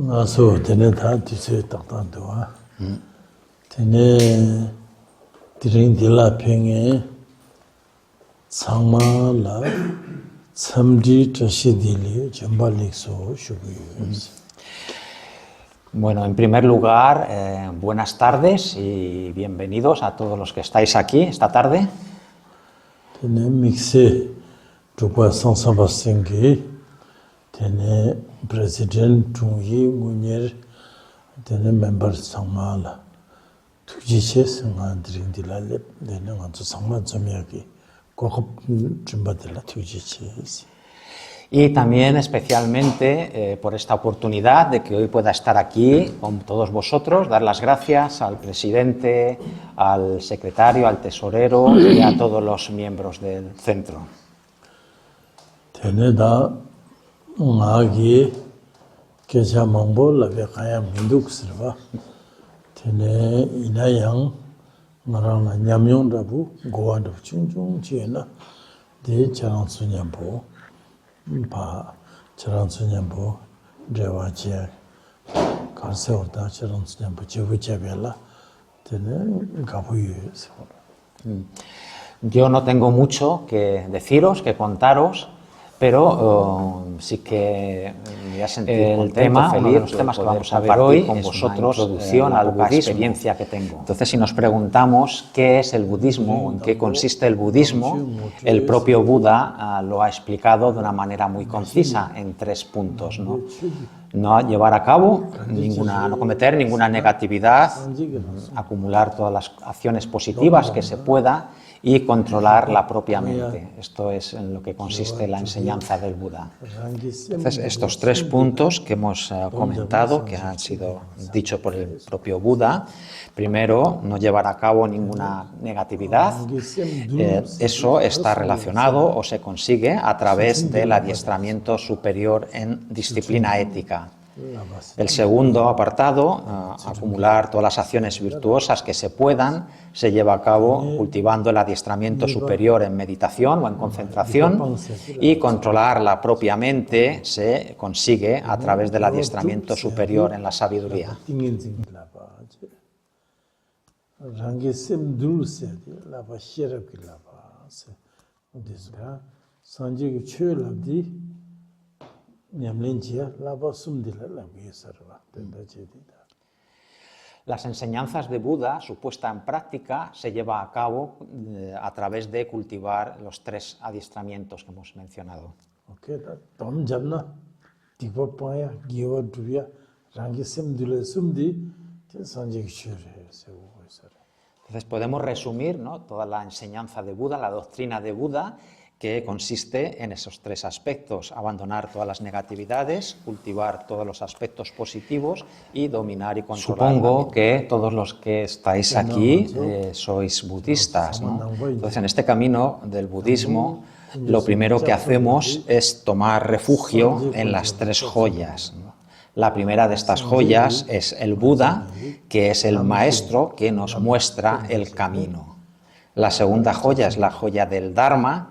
So, tene da dise taktan dewa. Tene diring dila penge tsangma la tsamdi tashi dili jamba likso shukuyo. Bueno, en primer lugar, buenas tardes y bienvenidos a todos los que estáis aquí esta tarde. Tene mixe tukwa sansamba sengi, tene president Tungyi Ngunyer, tene member tsangma la tujiche senga diring dila lep, tene nganzu tsangma zamyaki kokab jamba dila tujiche. Y también especialmente por esta oportunidad de que hoy pueda estar aquí con todos vosotros, dar las gracias al presidente, al secretario, al tesorero y a todos los miembros del centro. Tene da ngagi kecha mangbo labe kaya minduk sirwa. Tene inayang ngarang nyamyong rabu gowa rabu chung chung chiye na de charang sunyambo. 바 저런스냐고 레와지야 가서다 저런스냐고 제부제벨라 되는 가부유에서. Yo no tengo mucho que deciros, que contaros, pero sí que me voy a sentir el tema, feliz, uno de los temas que vamos a ver hoy con vosotros, introducción al budismo, experiencia que tengo. Entonces, si nos preguntamos qué es el budismo, en qué consiste el budismo, el propio Buda lo ha explicado de una manera muy concisa en 3 puntos, ¿no? No llevar a cabo no cometer ninguna negatividad, acumular todas las acciones positivas que se pueda y controlar la propia mente. Esto es en lo que consiste la enseñanza del Buda. Entonces, estos 3 puntos que hemos comentado, que han sido dichos por el propio Buda, primero, no llevar a cabo ninguna negatividad. Eso está relacionado o se consigue a través del adiestramiento superior en disciplina ética. El segundo apartado, acumular todas las acciones virtuosas que se puedan, se lleva a cabo cultivando el adiestramiento superior en meditación o en concentración, y controlar la propia mente se consigue a través del adiestramiento superior en la sabiduría. Las enseñanzas de Buda, su puesta en práctica, se lleva a cabo a través de cultivar los 3 adiestramientos que hemos mencionado. Entonces podemos resumir, ¿no?, toda la enseñanza de Buda, la doctrina de Buda, que consiste en esos 3 aspectos: abandonar todas las negatividades, cultivar todos los aspectos positivos y dominar y controlar. Supongo que todos los que estáis aquí sois budistas, ¿no? Entonces, en este camino del budismo, lo primero que hacemos es tomar refugio en las 3 joyas, ¿no? La primera de estas joyas es el Buda, que es el maestro que nos muestra el camino. La segunda joya es la joya del Dharma,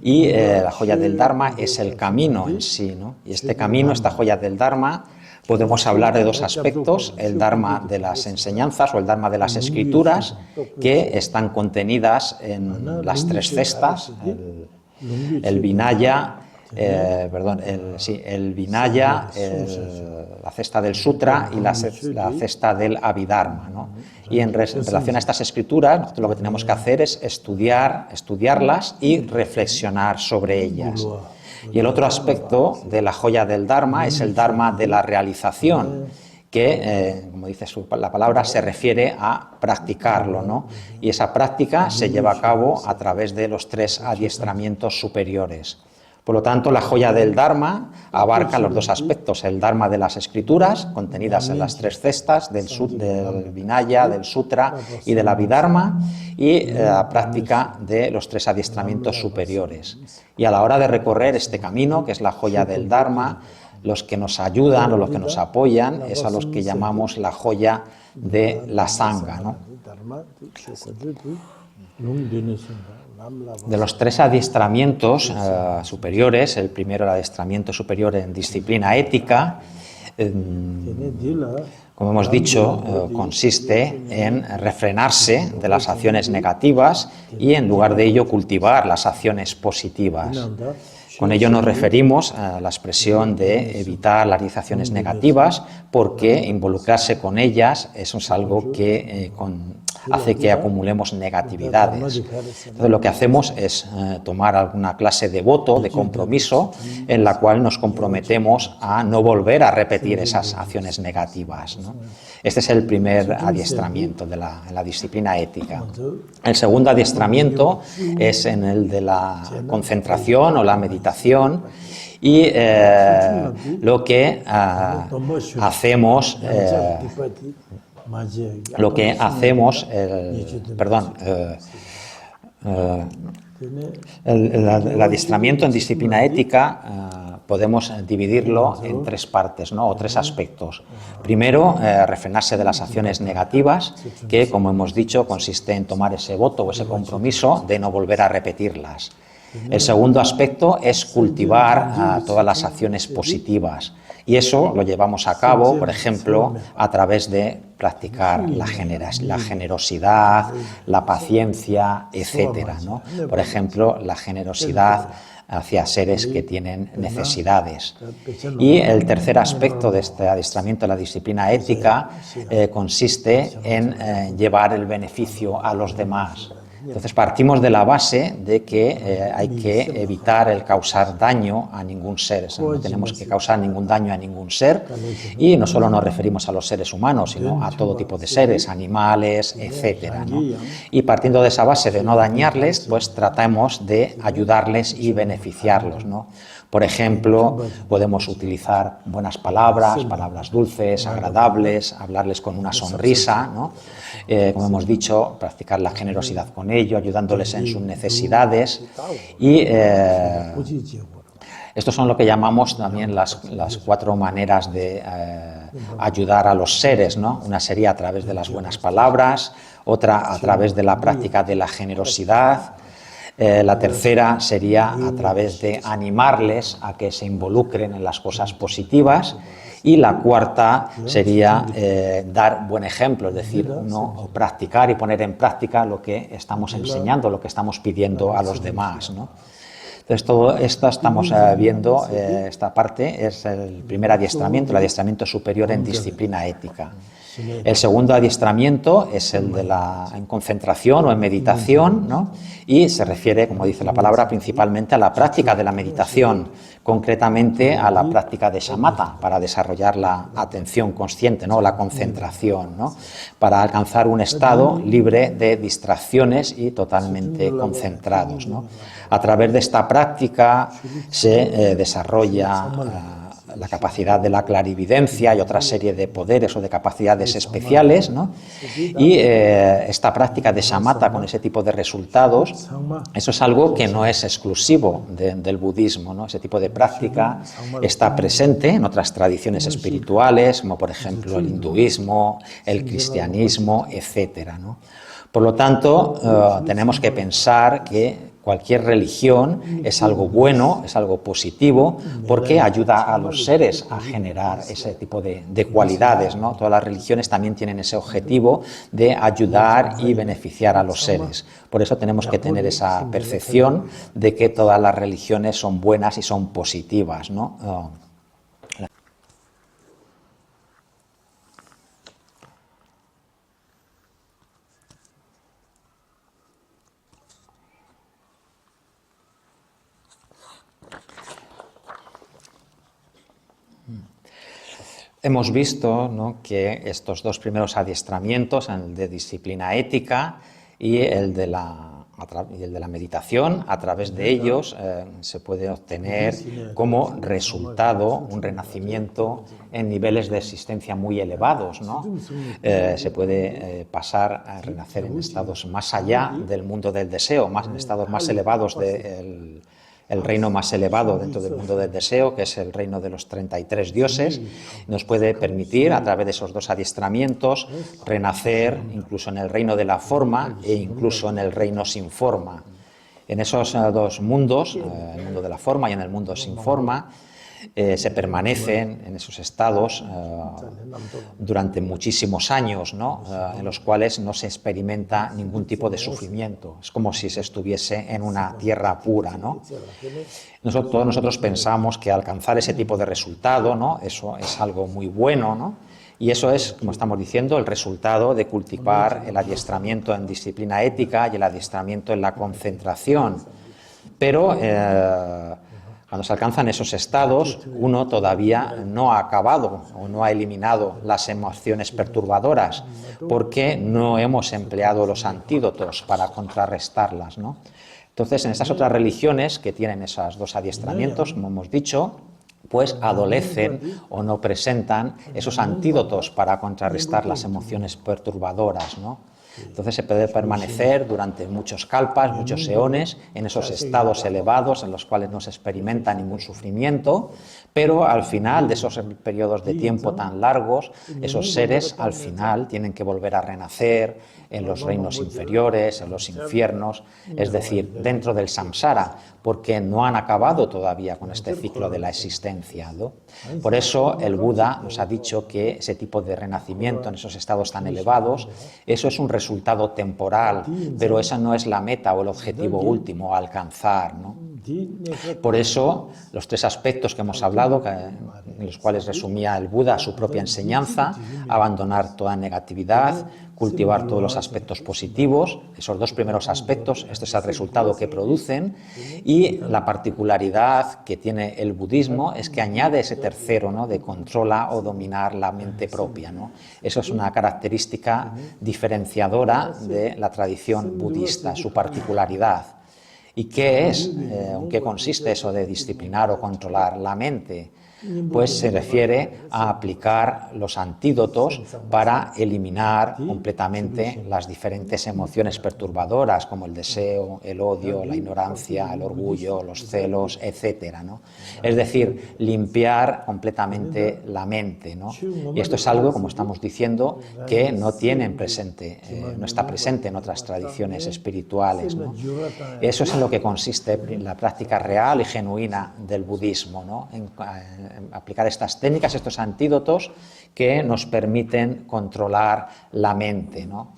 y la joya del Dharma es el camino en sí, ¿no? Y este camino, esta joya del Dharma, podemos hablar de 2 aspectos: el Dharma de las enseñanzas o el Dharma de las escrituras, que están contenidas en las 3 cestas, el Vinaya, el Vinaya, la cesta del Sutra y la cesta del Abhidharma, ¿no? Y en relación a estas escrituras, nosotros lo que tenemos que hacer es estudiarlas y reflexionar sobre ellas. Y el otro aspecto de la joya del Dharma es el Dharma de la realización, que, como dice la palabra, se refiere a practicarlo, ¿no? Y esa práctica se lleva a cabo a través de los 3 adiestramientos superiores. Por lo tanto, la joya del Dharma abarca los 2 aspectos: el Dharma de las escrituras, contenidas en las 3 cestas del Vinaya, del Sutra y del Abhidharma, y la práctica de los 3 adiestramientos superiores. Y a la hora de recorrer este camino, que es la joya del Dharma, los que nos ayudan o los que nos apoyan es a los que llamamos la joya de la Sangha, ¿no? De los 3 adiestramientos superiores, el primero, el adiestramiento superior en disciplina ética, como hemos dicho, consiste en refrenarse de las acciones negativas y en lugar de ello cultivar las acciones positivas. Con ello nos referimos a la expresión de evitar las realizaciones negativas, porque involucrarse con ellas eso es algo que hace que acumulemos negatividades. Entonces lo que hacemos es tomar alguna clase de voto, de compromiso, en la cual nos comprometemos a no volver a repetir esas acciones negativas, ¿no? Este es el primer adiestramiento de la disciplina ética. El segundo adiestramiento es en el de la concentración o la meditación, y lo que hacemos el adiestramiento en disciplina ética podemos dividirlo en tres partes, ¿no? O tres aspectos. Primero, refrenarse de las acciones negativas, que, como hemos dicho, consiste en tomar ese voto o ese compromiso de no volver a repetirlas. El segundo aspecto es cultivar todas las acciones positivas, y eso lo llevamos a cabo, por ejemplo, a través de practicar la generosidad, la paciencia, etcétera, ¿no? Por ejemplo, la generosidad hacia seres que tienen necesidades. Y el tercer aspecto de este adiestramiento de la disciplina ética consiste en llevar el beneficio a los demás. Entonces partimos de la base de que hay que evitar el causar daño a ningún ser, o sea, no tenemos que causar ningún daño a ningún ser, y no solo nos referimos a los seres humanos, sino a todo tipo de seres, animales, etcétera, ¿no? Y partiendo de esa base de no dañarles, pues tratamos de ayudarles y beneficiarlos, ¿no? Por ejemplo, podemos utilizar buenas palabras, palabras dulces, agradables, hablarles con una sonrisa, ¿no? Como hemos dicho, practicar la generosidad con ellos, ayudándoles en sus necesidades, y estos son lo que llamamos también las cuatro maneras de ayudar a los seres, ¿no? Una sería a través de las buenas palabras, otra a través de la práctica de la generosidad, la tercera sería a través de animarles a que se involucren en las cosas positivas, y la cuarta sería dar buen ejemplo, es decir, no practicar y poner en práctica lo que estamos enseñando, lo que estamos pidiendo a los demás, ¿no? Entonces, todo esto estamos viendo, esta parte es el primer adiestramiento, el adiestramiento superior en disciplina ética. El segundo adiestramiento es el de la en concentración o en meditación, ¿no? Y se refiere, como dice la palabra, principalmente a la práctica de la meditación, concretamente a la práctica de shamatha, para desarrollar la atención consciente, ¿no? La concentración, ¿no? Para alcanzar un estado libre de distracciones y totalmente concentrados, ¿no? A través de esta práctica se desarrolla la capacidad de la clarividencia y otra serie de poderes o de capacidades especiales, ¿no? Y esta práctica de shamatha con ese tipo de resultados, eso es algo que no es exclusivo del budismo, ¿no? Ese tipo de práctica está presente en otras tradiciones espirituales, como por ejemplo el hinduismo, el cristianismo, etcétera, ¿no? Por lo tanto, tenemos que pensar que cualquier religión es algo bueno, es algo positivo, porque ayuda a los seres a generar ese tipo de cualidades, ¿no? Todas las religiones también tienen ese objetivo de ayudar y beneficiar a los seres. Por eso tenemos que tener esa percepción de que todas las religiones son buenas y son positivas, ¿no? Hemos visto, ¿no?, que estos dos primeros adiestramientos, el de disciplina ética y el de la meditación, a través de ellos se puede obtener como resultado un renacimiento en niveles de existencia muy elevados, ¿no? Se puede pasar a renacer en estados más allá del mundo del deseo, en estados más elevados del reino más elevado dentro del mundo del deseo, que es el reino de los 33 dioses. Nos puede permitir, a través de esos dos adiestramientos, renacer incluso en el reino de la forma e incluso en el reino sin forma. En esos dos mundos, el mundo de la forma y en el mundo sin forma, se permanecen en esos estados durante muchísimos años, ¿no? En los cuales no se experimenta ningún tipo de sufrimiento. Es como si se estuviese en una tierra pura, ¿no? Todos nosotros pensamos que alcanzar ese tipo de resultado, ¿no? Eso es algo muy bueno, ¿no? Y eso es, como estamos diciendo, el resultado de cultivar el adiestramiento en disciplina ética y el adiestramiento en la concentración. Pero cuando se alcanzan esos estados, uno todavía no ha acabado o no ha eliminado las emociones perturbadoras, porque no hemos empleado los antídotos para contrarrestarlas, ¿no? Entonces, en estas otras religiones que tienen esos dos adiestramientos, como hemos dicho, pues adolecen o no presentan esos antídotos para contrarrestar las emociones perturbadoras, ¿no? Entonces se puede permanecer durante muchos kalpas, muchos eones, en esos estados elevados en los cuales no se experimenta ningún sufrimiento, pero al final de esos periodos de tiempo tan largos, esos seres al final tienen que volver a renacer en los reinos inferiores, en los infiernos, es decir, dentro del samsara, porque no han acabado todavía con este ciclo de la existencia, ¿no? Por eso el Buda nos ha dicho que ese tipo de renacimiento en esos estados tan elevados, eso es un resultado temporal, pero esa no es la meta o el objetivo último a alcanzar, ¿no? Por eso los tres aspectos que hemos hablado, en los cuales resumía el Buda su propia enseñanza: abandonar toda negatividad, cultivar todos los aspectos positivos. Esos dos primeros aspectos, este es el resultado que producen, y la particularidad que tiene el budismo es que añade ese tercero, ¿no?, de controlar o dominar la mente propia, ¿no? Eso es una característica diferenciadora de la tradición budista, su particularidad. ¿Y qué es? ¿En qué consiste eso de disciplinar o controlar la mente? Pues se refiere a aplicar los antídotos para eliminar completamente las diferentes emociones perturbadoras, como el deseo, el odio, la ignorancia, el orgullo, los celos, etcétera, ¿no? Es decir, limpiar completamente la mente, ¿no? Y esto es algo, como estamos diciendo, que no tienen presente, no está presente en otras tradiciones espirituales, ¿no? Eso es en lo que consiste la práctica real y genuina del budismo, ¿no? En aplicar estas técnicas, estos antídotos que nos permiten controlar la mente, ¿no?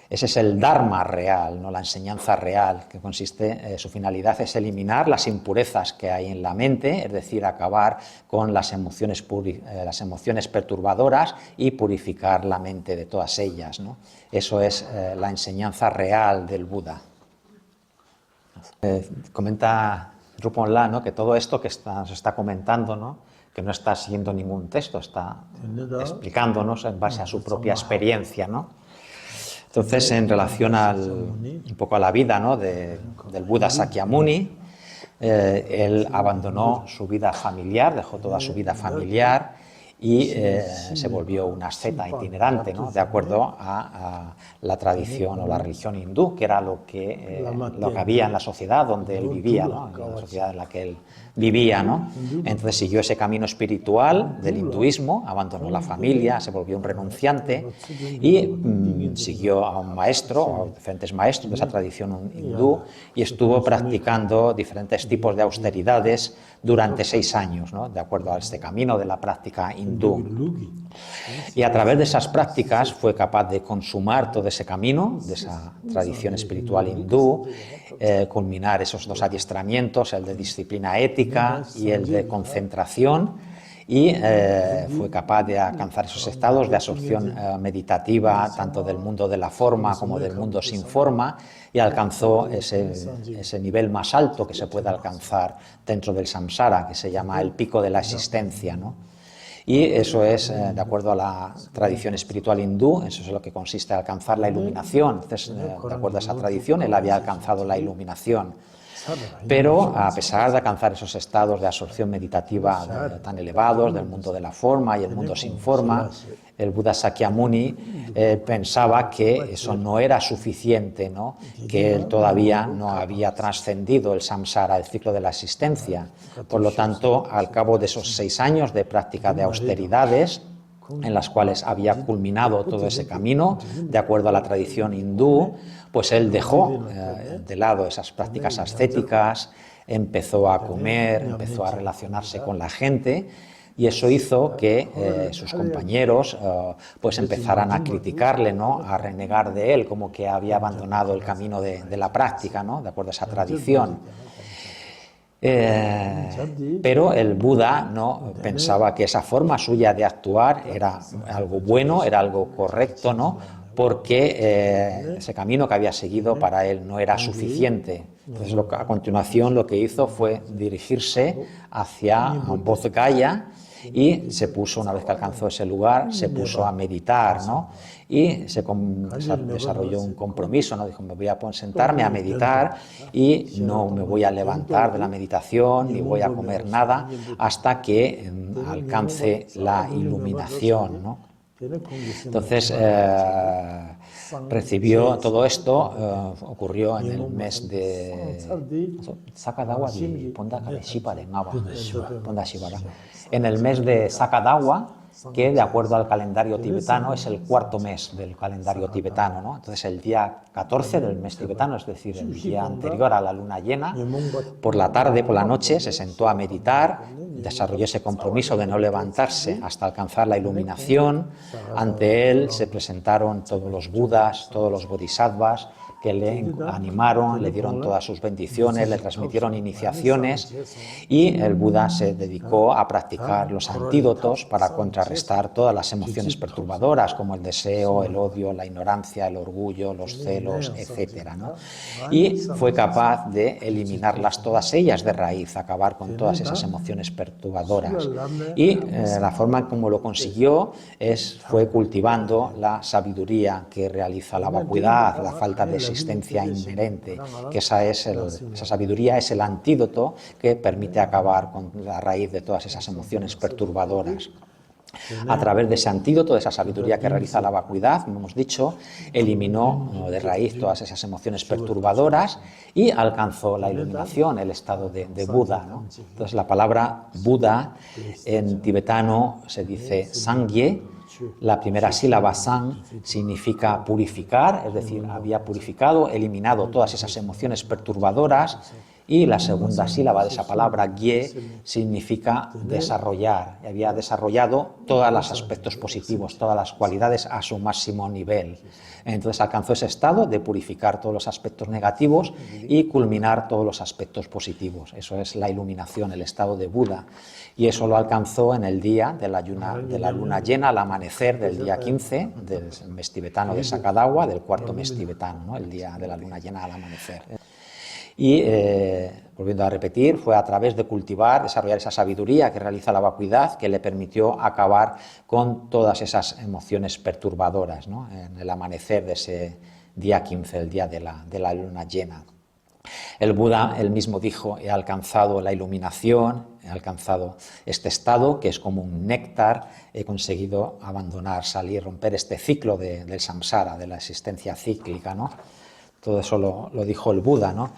Ese es el dharma real, ¿no?, la enseñanza real, que consiste, su finalidad es eliminar las impurezas que hay en la mente, es decir, acabar con las emociones perturbadoras y purificar la mente de todas ellas, ¿no? Eso es la enseñanza real del Buda. Comenta Drupon La, ¿no?, que todo esto que nos está comentando, ¿no?, que no está siguiendo ningún texto, está explicándonos en base a su propia experiencia, ¿no? Entonces, en relación un poco a la vida, ¿no?, del Buda Sakyamuni, él abandonó su vida familiar, dejó toda su vida familiar y se volvió un asceta itinerante, ¿no?, de acuerdo a la tradición o la religión hindú, que era lo que había en la sociedad donde él vivía, ¿no?, en la sociedad en la que él vivía, ¿no? Entonces siguió ese camino espiritual del hinduismo, abandonó la familia, se volvió un renunciante y siguió a un maestro, a diferentes maestros de esa tradición hindú, y estuvo practicando diferentes tipos de austeridades durante 6 años, ¿no?, de acuerdo a este camino de la práctica hindú. Y a través de esas prácticas fue capaz de consumar todo ese camino de esa tradición espiritual hindú, culminar esos dos adiestramientos, el de disciplina ética y el de concentración, y fue capaz de alcanzar esos estados de absorción meditativa, tanto del mundo de la forma como del mundo sin forma, y alcanzó ese nivel más alto que se puede alcanzar dentro del samsara, que se llama el pico de la existencia, ¿no? Y eso es, de acuerdo a la tradición espiritual hindú, eso es lo que consiste en alcanzar la iluminación. Entonces, de acuerdo a esa tradición, él había alcanzado la iluminación. Pero, a pesar de alcanzar esos estados de absorción meditativa tan elevados del mundo de la forma y el mundo sin forma, el Buda Sakyamuni pensaba que eso no era suficiente, ¿no?, que él todavía no había trascendido el samsara, el ciclo de la existencia. Por lo tanto, al cabo de esos 6 años de práctica de austeridades, en las cuales había culminado todo ese camino, de acuerdo a la tradición hindú, pues él dejó de lado esas prácticas ascéticas, empezó a comer, empezó a relacionarse con la gente, y eso hizo que sus compañeros pues empezaran a criticarle, ¿no? A renegar de él, como que había abandonado el camino de la práctica, ¿no? De acuerdo a esa tradición. Pero el Buda no pensaba que esa forma suya de actuar era algo bueno, era algo correcto, ¿no? Porque ese camino que había seguido para él no era suficiente. Entonces, a continuación, lo que hizo fue dirigirse hacia Bodh Gaya y se puso, una vez que alcanzó ese lugar, se puso a meditar, ¿no? Y se desarrolló un compromiso, ¿no? Dijo, me voy a sentarme a meditar y no me voy a levantar de la meditación ni voy a comer nada hasta que alcance la iluminación, ¿no? Entonces, recibió todo esto, ocurrió en el mes de Sakadawa di Ponda Shivara, en el mes de Sakadawa, que de acuerdo al calendario tibetano es el cuarto mes del calendario tibetano, ¿no? Entonces el día 14 del mes tibetano, es decir, el día anterior a la luna llena, por la tarde, por la noche, se sentó a meditar, desarrolló ese compromiso de no levantarse hasta alcanzar la iluminación. Ante él se presentaron todos los budas, todos los bodhisattvas, que le animaron, le dieron todas sus bendiciones, le transmitieron iniciaciones, y el Buda se dedicó a practicar los antídotos para contrarrestar todas las emociones perturbadoras, como el deseo, el odio, la ignorancia, el orgullo, los celos, etc., ¿no? Y fue capaz de eliminarlas todas ellas de raíz, acabar con todas esas emociones perturbadoras. Y la forma como lo consiguió fue cultivando la sabiduría que realiza la vacuidad, la falta de existencia inherente, que esa sabiduría es el antídoto que permite acabar con la raíz de todas esas emociones perturbadoras. A través de ese antídoto, de esa sabiduría que realiza la vacuidad, como hemos dicho, eliminó de raíz todas esas emociones perturbadoras y alcanzó la iluminación, el estado de Buda, ¿no? Entonces la palabra Buda en tibetano se dice Sangye. La primera sílaba Sang significa purificar, es decir, había purificado, eliminado todas esas emociones perturbadoras, y la segunda sílaba de esa palabra Gye significa desarrollar, había desarrollado todos los aspectos positivos, todas las cualidades a su máximo nivel. Entonces alcanzó ese estado de purificar todos los aspectos negativos y culminar todos los aspectos positivos. Eso es la iluminación, el estado de Buda. Y eso lo alcanzó en el día de la luna llena, al amanecer del día 15 del mes tibetano de Sakadawa, del cuarto mes tibetano, ¿no? El día de la luna llena al amanecer. Y, volviendo a repetir, fue a través de cultivar, desarrollar esa sabiduría que realiza la vacuidad, que le permitió acabar con todas esas emociones perturbadoras, ¿no? En el amanecer de ese día 15, el día de la luna llena. El Buda, él mismo dijo, he alcanzado la iluminación, he alcanzado este estado que es como un néctar, he conseguido abandonar, salir, romper este ciclo del samsara, de la existencia cíclica, ¿no? Todo eso lo dijo el Buda, ¿no?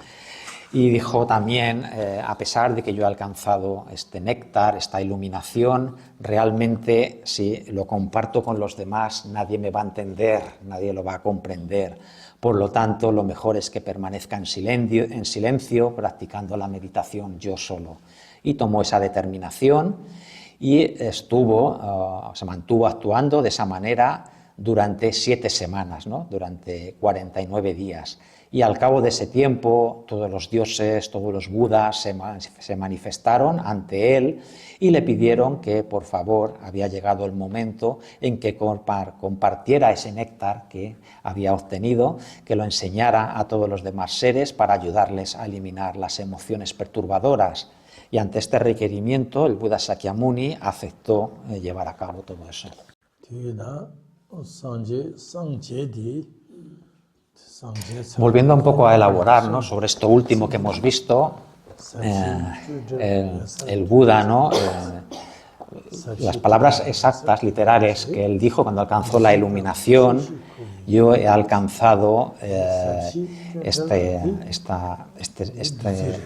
Y dijo también, a pesar de que yo he alcanzado este néctar, esta iluminación, realmente si lo comparto con los demás nadie me va a entender, nadie lo va a comprender. Por lo tanto, lo mejor es que permanezca en silencio, practicando la meditación yo solo. Y tomó esa determinación y se mantuvo actuando de esa manera durante 7 semanas, ¿no? Durante 49 días. Y al cabo de ese tiempo, todos los dioses, todos los budas se manifestaron ante él y le pidieron que, por favor, había llegado el momento en que compartiera ese néctar que había obtenido, que lo enseñara a todos los demás seres para ayudarles a eliminar las emociones perturbadoras. Y ante este requerimiento, el Buda Sakyamuni aceptó llevar a cabo todo eso. Volviendo un poco a elaborar, ¿no?, sobre esto último que hemos visto, el Buda, ¿no?, las palabras exactas, literales, que él dijo cuando alcanzó la iluminación, yo he alcanzado este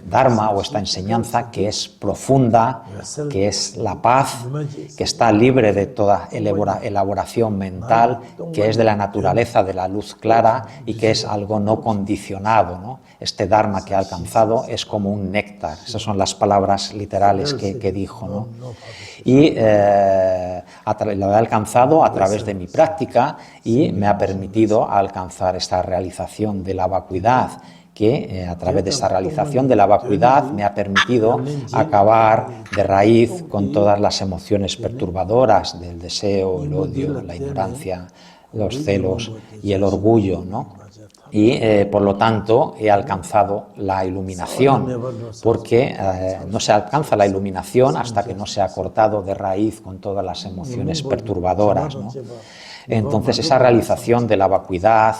Dharma o esta enseñanza que es profunda, que es la paz, que está libre de toda elaboración mental, que es de la naturaleza de la luz clara y que es algo no condicionado, ¿no? Este Dharma que he alcanzado es como un néctar, esas son las palabras literales que dijo, ¿no? Y lo he alcanzado a través de mi práctica y me ha permitido alcanzar esta realización de la vacuidad, que a través de esta realización de la vacuidad me ha permitido acabar de raíz con todas las emociones perturbadoras del deseo, el odio, la ignorancia, los celos y el orgullo, ¿no? Y por lo tanto he alcanzado la iluminación, porque no se alcanza la iluminación hasta que no se ha cortado de raíz con todas las emociones perturbadoras, ¿no? Entonces esa realización de la vacuidad,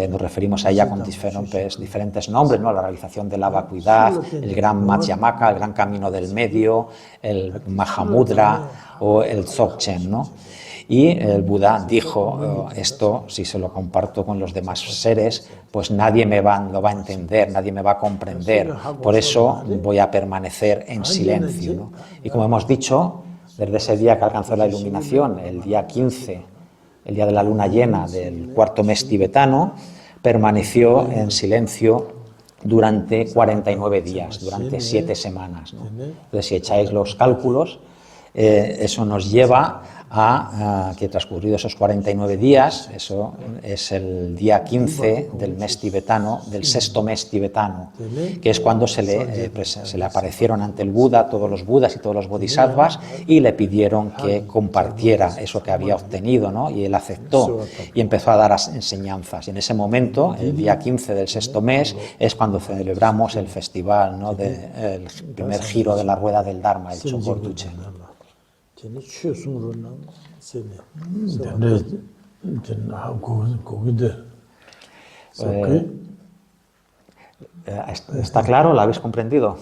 nos referimos a ella con diferentes nombres, ¿no? La realización de la vacuidad, el gran Madhyamaka, el gran camino del medio, el Mahamudra o el Dzogchen, ¿no? Y el Buda dijo, esto si se lo comparto con los demás seres, pues nadie lo va a entender, nadie me va a comprender, por eso voy a permanecer en silencio, ¿no? Y como hemos dicho, desde ese día que alcanzó la iluminación, el día 15, el día de la luna llena del cuarto mes tibetano, permaneció en silencio durante 49 días, durante 7 semanas, ¿no? Entonces, si echáis los cálculos, eso nos lleva a que transcurridos esos 49 días, eso es el día 15 del mes tibetano, del sexto mes tibetano, que es cuando se le aparecieron ante el Buda todos los Budas y todos los Bodhisattvas y le pidieron que compartiera eso que había obtenido, ¿no? Y él aceptó y empezó a dar enseñanzas. Y en ese momento, el día 15 del sexto mes, es cuando celebramos el festival, ¿no? El primer giro de la rueda del Dharma, el Chokor Tuchen. ¿Está claro? ¿Lo habéis comprendido?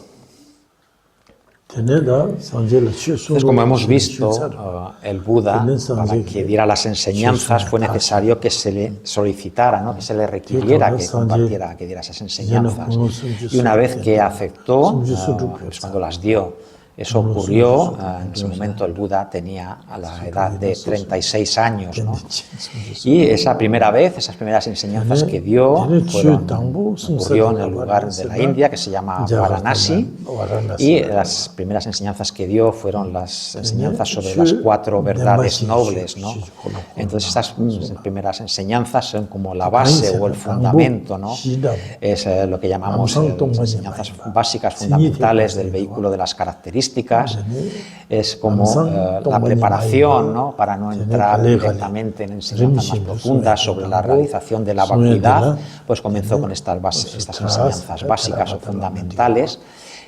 Entonces, como hemos visto, el Buda, para que diera las enseñanzas, fue necesario que se le solicitara, ¿no? Que se le requiriera que compartiera, que diera esas enseñanzas. Y una vez que aceptó, pues cuando las dio, eso ocurrió, en ese momento el Buda tenía a la edad de 36 años, ¿no? Y esa primera vez, esas primeras enseñanzas que dio, ocurrió en el lugar de la India que se llama Varanasi, y las primeras enseñanzas que dio fueron las enseñanzas sobre las 4 verdades nobles, ¿no? Entonces estas primeras enseñanzas son como la base o el fundamento, ¿no? Es lo que llamamos las enseñanzas básicas fundamentales del vehículo de las características. Es como la preparación, ¿no? Para no entrar directamente en enseñanzas más profundas sobre la realización de la vacuidad, pues comenzó con estas enseñanzas básicas o fundamentales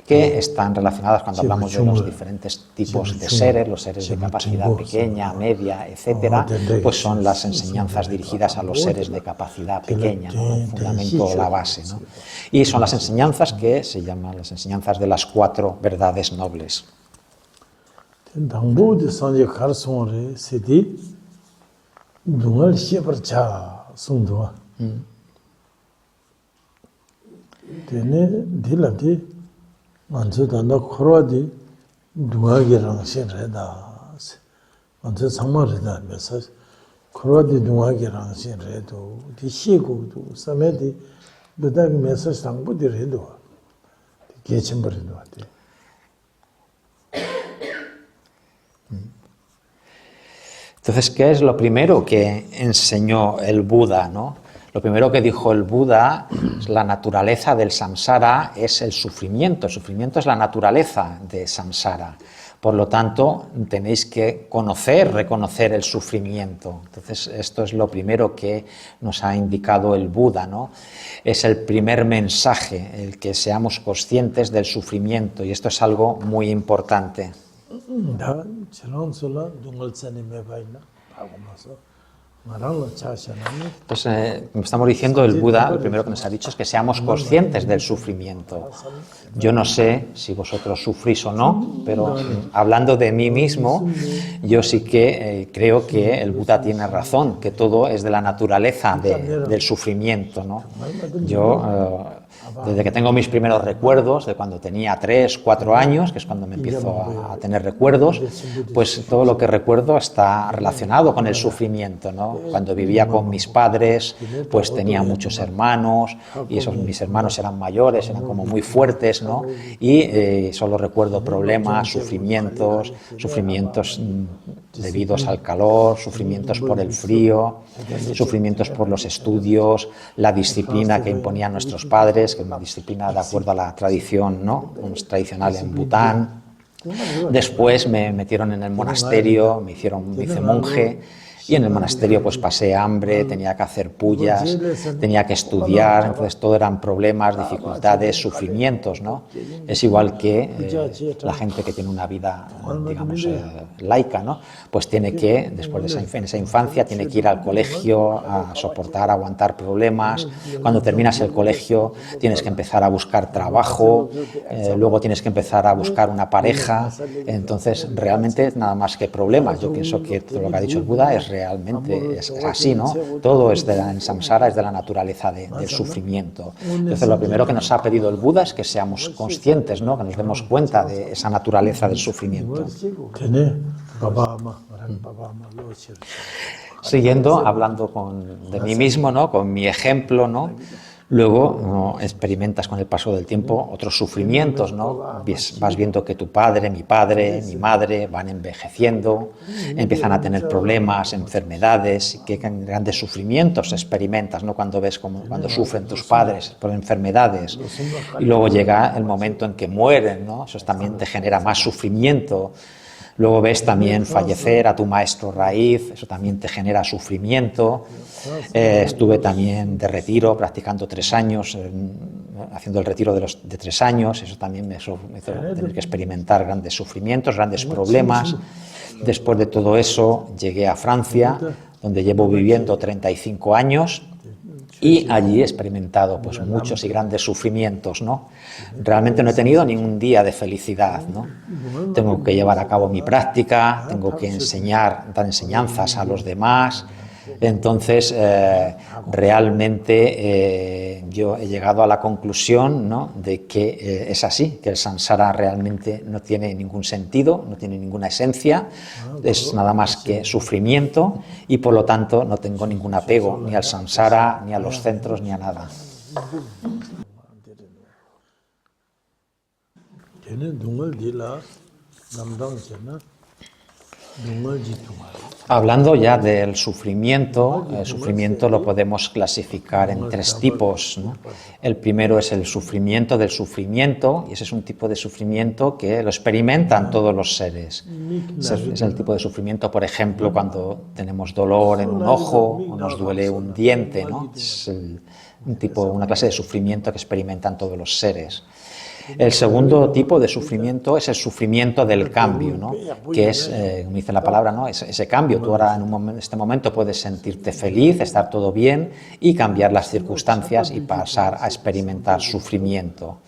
que están relacionadas cuando hablamos de los diferentes tipos de seres, los seres de capacidad pequeña, media, etcétera, pues son las enseñanzas dirigidas a los seres de capacidad pequeña, ¿no? El fundamento o la base, ¿no? Y son las enseñanzas que se llaman las enseñanzas de las 4 verdades nobles. 먼저 단다 코로디 두아게랑 신레다 먼저 상마르다 메서 코로디 두아게랑 신레도 디시고도 사메디 부다 메서 상부디레도 게침버리도 왔대. Entonces, ¿qué es lo primero que enseñó el Buda, ¿no? Lo primero que dijo el Buda es la naturaleza del samsara es el sufrimiento. El sufrimiento es la naturaleza de samsara. Por lo tanto, tenéis que reconocer el sufrimiento. Entonces, esto es lo primero que nos ha indicado el Buda, ¿no? Es el primer mensaje, el que seamos conscientes del sufrimiento, y esto es algo muy importante. Entonces, estamos diciendo, el Buda, lo primero que nos ha dicho es que seamos conscientes del sufrimiento. Yo no sé si vosotros sufrís o no, pero hablando de mí mismo, yo sí que creo que el Buda tiene razón, que todo es de la naturaleza del sufrimiento, ¿no? Yo, desde que tengo mis primeros recuerdos, de cuando tenía 3, 4 años, que es cuando me empiezo a tener recuerdos, pues todo lo que recuerdo está relacionado con el sufrimiento, ¿no? Cuando vivía con mis padres, pues tenía muchos hermanos, y mis hermanos eran mayores, eran como muy fuertes, ¿no? Y solo recuerdo problemas, sufrimientos debidos al calor, sufrimientos por el frío, sufrimientos por los estudios, la disciplina que imponían nuestros padres, que es una disciplina de acuerdo a la tradición, ¿no? Tradicional en Bután. Después me metieron en el monasterio, me hice monje, y en el monasterio pues pasé hambre, tenía que hacer pullas, tenía que estudiar, entonces todo eran problemas, dificultades, sufrimientos, ¿no? Es igual que la gente que tiene una vida, digamos, laica, ¿no? Pues tiene que, después de esa infancia, tiene que ir al colegio a soportar, a aguantar problemas. Cuando terminas el colegio tienes que empezar a buscar trabajo, luego tienes que empezar a buscar una pareja, entonces realmente nada más que problemas. Yo pienso que todo lo que ha dicho el Buda realmente es así, ¿no? Todo es en samsara, es de la naturaleza del sufrimiento. Entonces lo primero que nos ha pedido el Buda es que seamos conscientes, ¿no? Que nos demos cuenta de esa naturaleza del sufrimiento. Siguiendo, hablando de mí mismo, ¿no? Con mi ejemplo, ¿no? Luego ¿no? experimentas con el paso del tiempo otros sufrimientos, ¿no? Vas viendo que tu padre, mi madre van envejeciendo, empiezan a tener problemas, enfermedades, y qué grandes sufrimientos experimentas, ¿no? Cuando ves cuando sufren tus padres por enfermedades. Y luego llega el momento en que mueren, ¿no? Eso también te genera más sufrimiento. Luego ves también fallecer a tu maestro raíz, eso también te genera sufrimiento. Estuve también de retiro, practicando 3 años, haciendo el retiro de 3 años, eso también me hizo tener que experimentar grandes sufrimientos, grandes problemas. Después de todo eso llegué a Francia, donde llevo viviendo 35 años. Y allí he experimentado pues, muchos y grandes sufrimientos, ¿no? Realmente no he tenido ningún día de felicidad, ¿no? Tengo que llevar a cabo mi práctica, tengo que dar enseñanzas a los demás. Entonces, realmente yo he llegado a la conclusión, ¿no? De que es así, que el samsara realmente no tiene ningún sentido, no tiene ninguna esencia, es nada más que sufrimiento y por lo tanto no tengo ningún apego ni al samsara, ni a los centros, ni a nada. Hablando ya del sufrimiento, el sufrimiento lo podemos clasificar en 3 tipos, ¿no? El primero es el sufrimiento del sufrimiento, y ese es un tipo de sufrimiento que lo experimentan todos los seres. Es el tipo de sufrimiento, por ejemplo, cuando tenemos dolor en un ojo o nos duele un diente, ¿no? Es una clase de sufrimiento que experimentan todos los seres. El segundo tipo de sufrimiento es el sufrimiento del cambio, ¿no? Que es, como dice la palabra, ¿no? Ese cambio. Tú ahora en este momento puedes sentirte feliz, estar todo bien y cambiar las circunstancias y pasar a experimentar sufrimiento.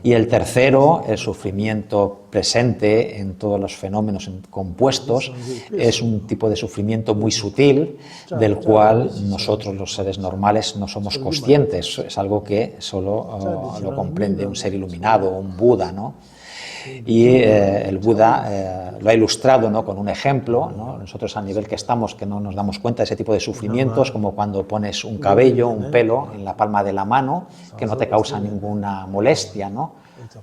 Y el tercero, el sufrimiento presente en todos los fenómenos compuestos, es un tipo de sufrimiento muy sutil del cual nosotros los seres normales no somos conscientes, es algo que solo lo comprende un ser iluminado, un Buda, ¿no? Y el Buda lo ha ilustrado, ¿no? Con un ejemplo, ¿no? Nosotros a nivel que estamos, que no nos damos cuenta de ese tipo de sufrimientos, como cuando pones un cabello, un pelo en la palma de la mano, que no te causa ninguna molestia, ¿no?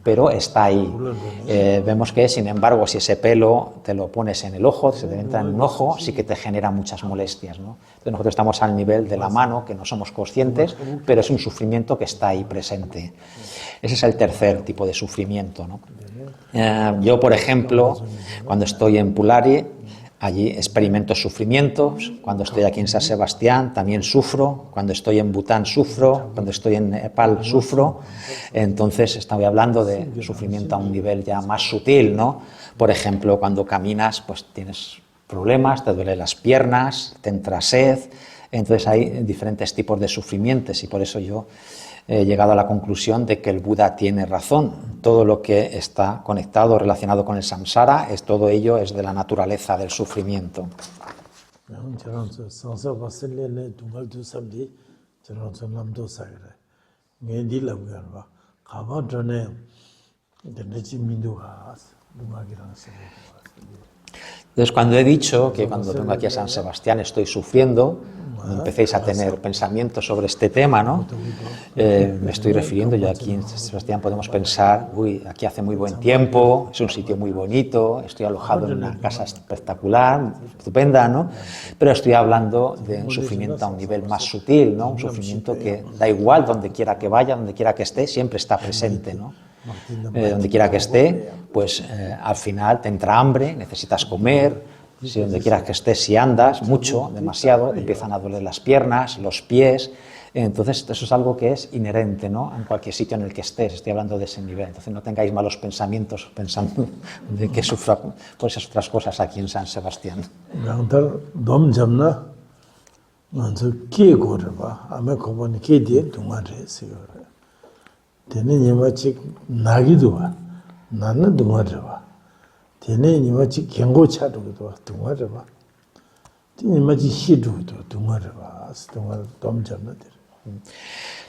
Pero está ahí. Vemos que, sin embargo, si ese pelo te lo pones en el ojo, se te entra en un ojo, sí que te genera muchas molestias, ¿no? Entonces nosotros estamos al nivel de la mano, que no somos conscientes, pero es un sufrimiento que está ahí presente. Ese es el tercer tipo de sufrimiento, ¿no? Yo, por ejemplo, cuando estoy en Pulari, allí experimento sufrimientos. Cuando estoy aquí en San Sebastián también sufro. Cuando estoy en Bután sufro. Cuando estoy en Nepal sufro. Entonces estoy hablando de sufrimiento a un nivel ya más sutil, ¿no? Por ejemplo, cuando caminas, pues tienes problemas, te duelen las piernas, te entra sed. Entonces hay diferentes tipos de sufrimientos y por eso yo he llegado a la conclusión de que el Buda tiene razón. Todo lo que está conectado, relacionado con el samsara, todo ello es de la naturaleza del sufrimiento. Entonces, cuando he dicho que cuando vengo aquí a San Sebastián estoy sufriendo, cuando empecéis a tener pensamientos sobre este tema, ¿no? Me estoy refiriendo, yo aquí en San Sebastián podemos pensar, uy, aquí hace muy buen tiempo, es un sitio muy bonito, estoy alojado en una casa espectacular, estupenda, ¿no? Pero estoy hablando de un sufrimiento a un nivel más sutil, ¿no? Un sufrimiento que da igual donde quiera que vaya, donde quiera que esté, siempre está presente, ¿no? Donde quiera que esté, pues al final te entra hambre, necesitas comer. Si donde quieras que estés, si andas mucho, demasiado, te empiezan a doler las piernas, los pies. Entonces, eso es algo que es inherente, ¿no? En cualquier sitio en el que estés, estoy hablando de ese nivel. Entonces, no tengáis malos pensamientos pensando de que sufra por esas otras cosas aquí en San Sebastián.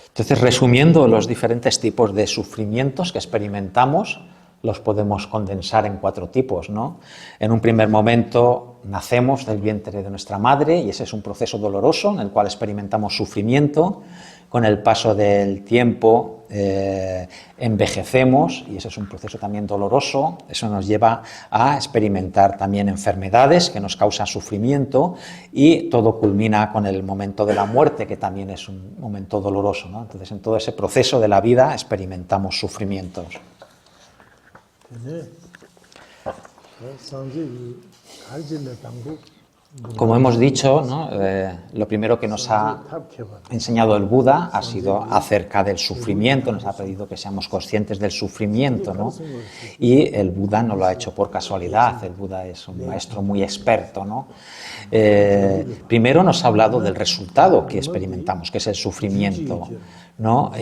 Entonces, resumiendo, los diferentes tipos de sufrimientos que experimentamos los podemos condensar en 4 tipos, ¿no? En un primer momento nacemos del vientre de nuestra madre y ese es un proceso doloroso en el cual experimentamos sufrimiento. Con el paso del tiempo envejecemos y ese es un proceso también doloroso. Eso nos lleva a experimentar también enfermedades que nos causan sufrimiento y todo culmina con el momento de la muerte, que también es un momento doloroso, ¿no? Entonces, en todo ese proceso de la vida experimentamos sufrimientos. Como hemos dicho, ¿no? Lo primero que nos ha enseñado el Buda ha sido acerca del sufrimiento, nos ha pedido que seamos conscientes del sufrimiento, ¿no? Y el Buda no lo ha hecho por casualidad, el Buda es un maestro muy experto, ¿no? Primero nos ha hablado del resultado que experimentamos, que es el sufrimiento, ¿no?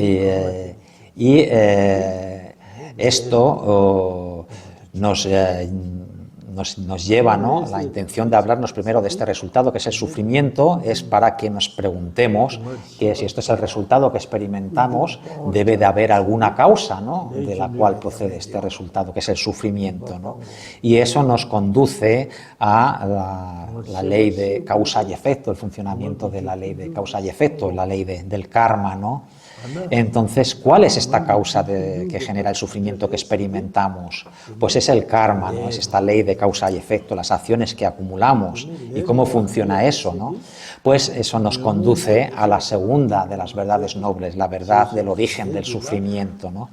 Esto nos lleva, ¿no? La intención de hablarnos primero de este resultado, que es el sufrimiento, es para que nos preguntemos que si esto es el resultado que experimentamos, debe de haber alguna causa, ¿no? De la cual procede este resultado, que es el sufrimiento, ¿no? Y eso nos conduce a la ley de causa y efecto, el funcionamiento de la ley de causa y efecto, la ley del karma, ¿no? Entonces, ¿cuál es esta causa que genera el sufrimiento que experimentamos? Pues es el karma, ¿no? Es esta ley de causa y efecto, las acciones que acumulamos. ¿Y cómo funciona eso, no? Pues eso nos conduce a la segunda de las verdades nobles, la verdad del origen del sufrimiento, ¿no?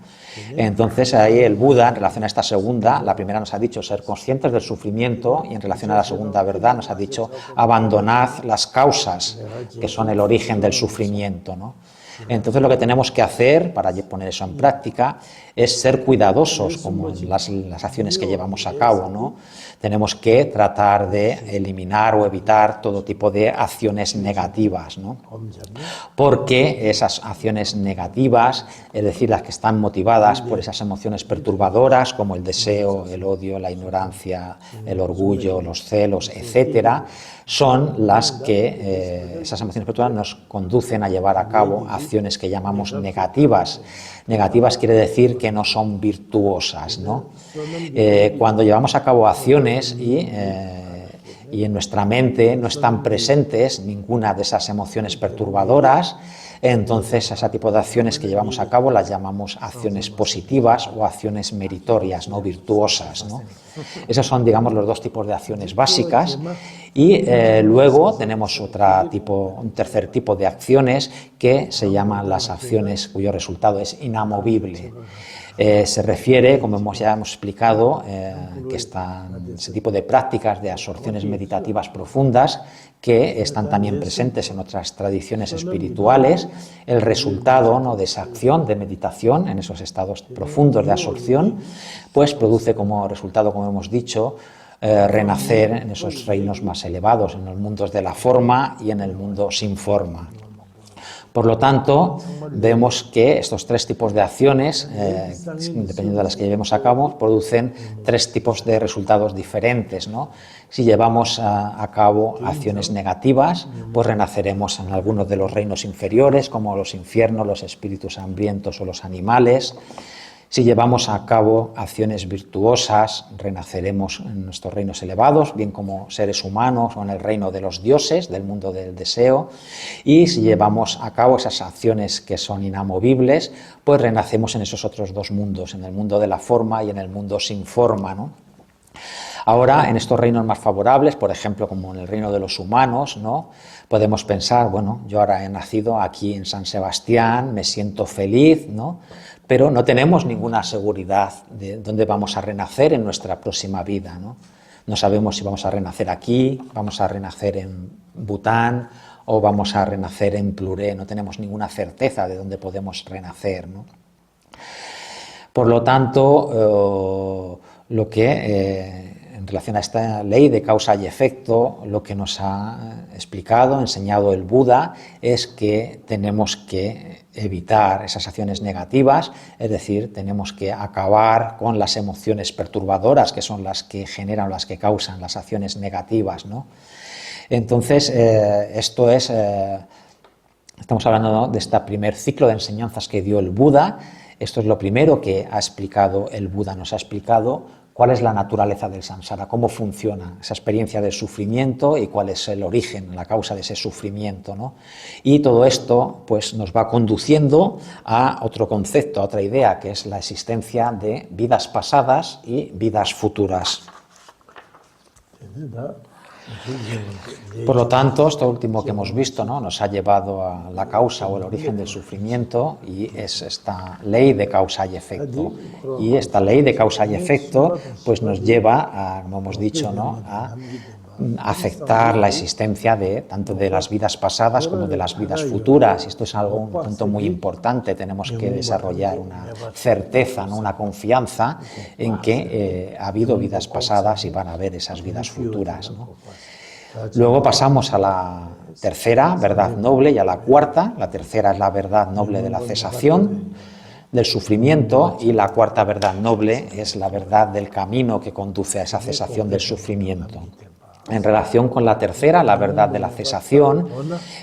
Entonces, ahí el Buda, en relación a esta segunda, la primera nos ha dicho ser conscientes del sufrimiento y en relación a la segunda verdad nos ha dicho abandonad las causas que son el origen del sufrimiento, ¿no? Entonces lo que tenemos que hacer para poner eso en práctica es ser cuidadosos como en las acciones que llevamos a cabo, ¿no? Tenemos que tratar de eliminar o evitar todo tipo de acciones negativas, ¿no? Porque esas acciones negativas, es decir, las que están motivadas por esas emociones perturbadoras como el deseo, el odio, la ignorancia, el orgullo, los celos, etcétera, son las que esas emociones perturbadoras nos conducen a llevar a cabo acciones que llamamos negativas. Negativas quiere decir que no son virtuosas, ¿no? Cuando llevamos a cabo acciones y en nuestra mente no están presentes ninguna de esas emociones perturbadoras, entonces ese tipo de acciones que llevamos a cabo las llamamos acciones positivas o acciones meritorias, no virtuosas, ¿no? Esos son, digamos, los 2 tipos de acciones básicas y luego tenemos un tercer tipo de acciones que se llaman las acciones cuyo resultado es inamovible. Se refiere, como ya hemos explicado, que ese tipo de prácticas de absorciones meditativas profundas que están también presentes en otras tradiciones espirituales, el resultado, ¿no?, de esa acción de meditación en esos estados profundos de absorción, pues produce como resultado, como hemos dicho, renacer en esos reinos más elevados, en los mundos de la forma y en el mundo sin forma. Por lo tanto, vemos que estos tres tipos de acciones, dependiendo de las que llevemos a cabo, producen tres tipos de resultados diferentes, ¿no? Si llevamos a cabo acciones negativas, pues renaceremos en algunos de los reinos inferiores, como los infiernos, los espíritus hambrientos o los animales. Si llevamos a cabo acciones virtuosas, renaceremos en nuestros reinos elevados, bien como seres humanos o en el reino de los dioses, del mundo del deseo. Y si llevamos a cabo esas acciones que son inamovibles, pues renacemos en esos otros dos mundos, en el mundo de la forma y en el mundo sin forma, ¿no? Ahora, en estos reinos más favorables, por ejemplo, como en el reino de los humanos, ¿no? Podemos pensar, bueno, yo ahora he nacido aquí en San Sebastián, me siento feliz, ¿no? Pero no tenemos ninguna seguridad de dónde vamos a renacer en nuestra próxima vida, ¿no? No sabemos si vamos a renacer aquí, vamos a renacer en Bután o vamos a renacer en Pluré, no tenemos ninguna certeza de dónde podemos renacer, ¿no? Por lo tanto, lo que en relación a esta ley de causa y efecto, lo que nos ha explicado, enseñado el Buda, es que tenemos que evitar esas acciones negativas, es decir, tenemos que acabar con las emociones perturbadoras, que son las que generan, las que causan las acciones negativas, ¿no? Entonces, esto es, estamos hablando, ¿no?, de este primer ciclo de enseñanzas que dio el Buda. Esto es lo primero que ha explicado el Buda, nos ha explicado cuál es la naturaleza del samsara, cómo funciona esa experiencia de sufrimiento y cuál es el origen, la causa de ese sufrimiento, ¿no? Y todo esto pues, nos va conduciendo a otro concepto, a otra idea, que es la existencia de vidas pasadas y vidas futuras. Por lo tanto, esto último que hemos visto, ¿no?, nos ha llevado a la causa o el origen del sufrimiento, y es esta ley de causa y efecto. Y esta ley de causa y efecto pues nos lleva a, como hemos dicho, ¿no?, a aceptar la existencia de tanto de las vidas pasadas como de las vidas futuras. Y esto es algo, un punto muy importante. Tenemos que desarrollar una certeza, ¿no?, una confianza en que ha habido vidas pasadas y van a haber esas vidas futuras, ¿no? Luego pasamos a la tercera verdad noble y a la cuarta. La tercera es la verdad noble de la cesación del sufrimiento, y la cuarta verdad noble es la verdad del camino que conduce a esa cesación del sufrimiento. En relación con la tercera, la verdad de la cesación,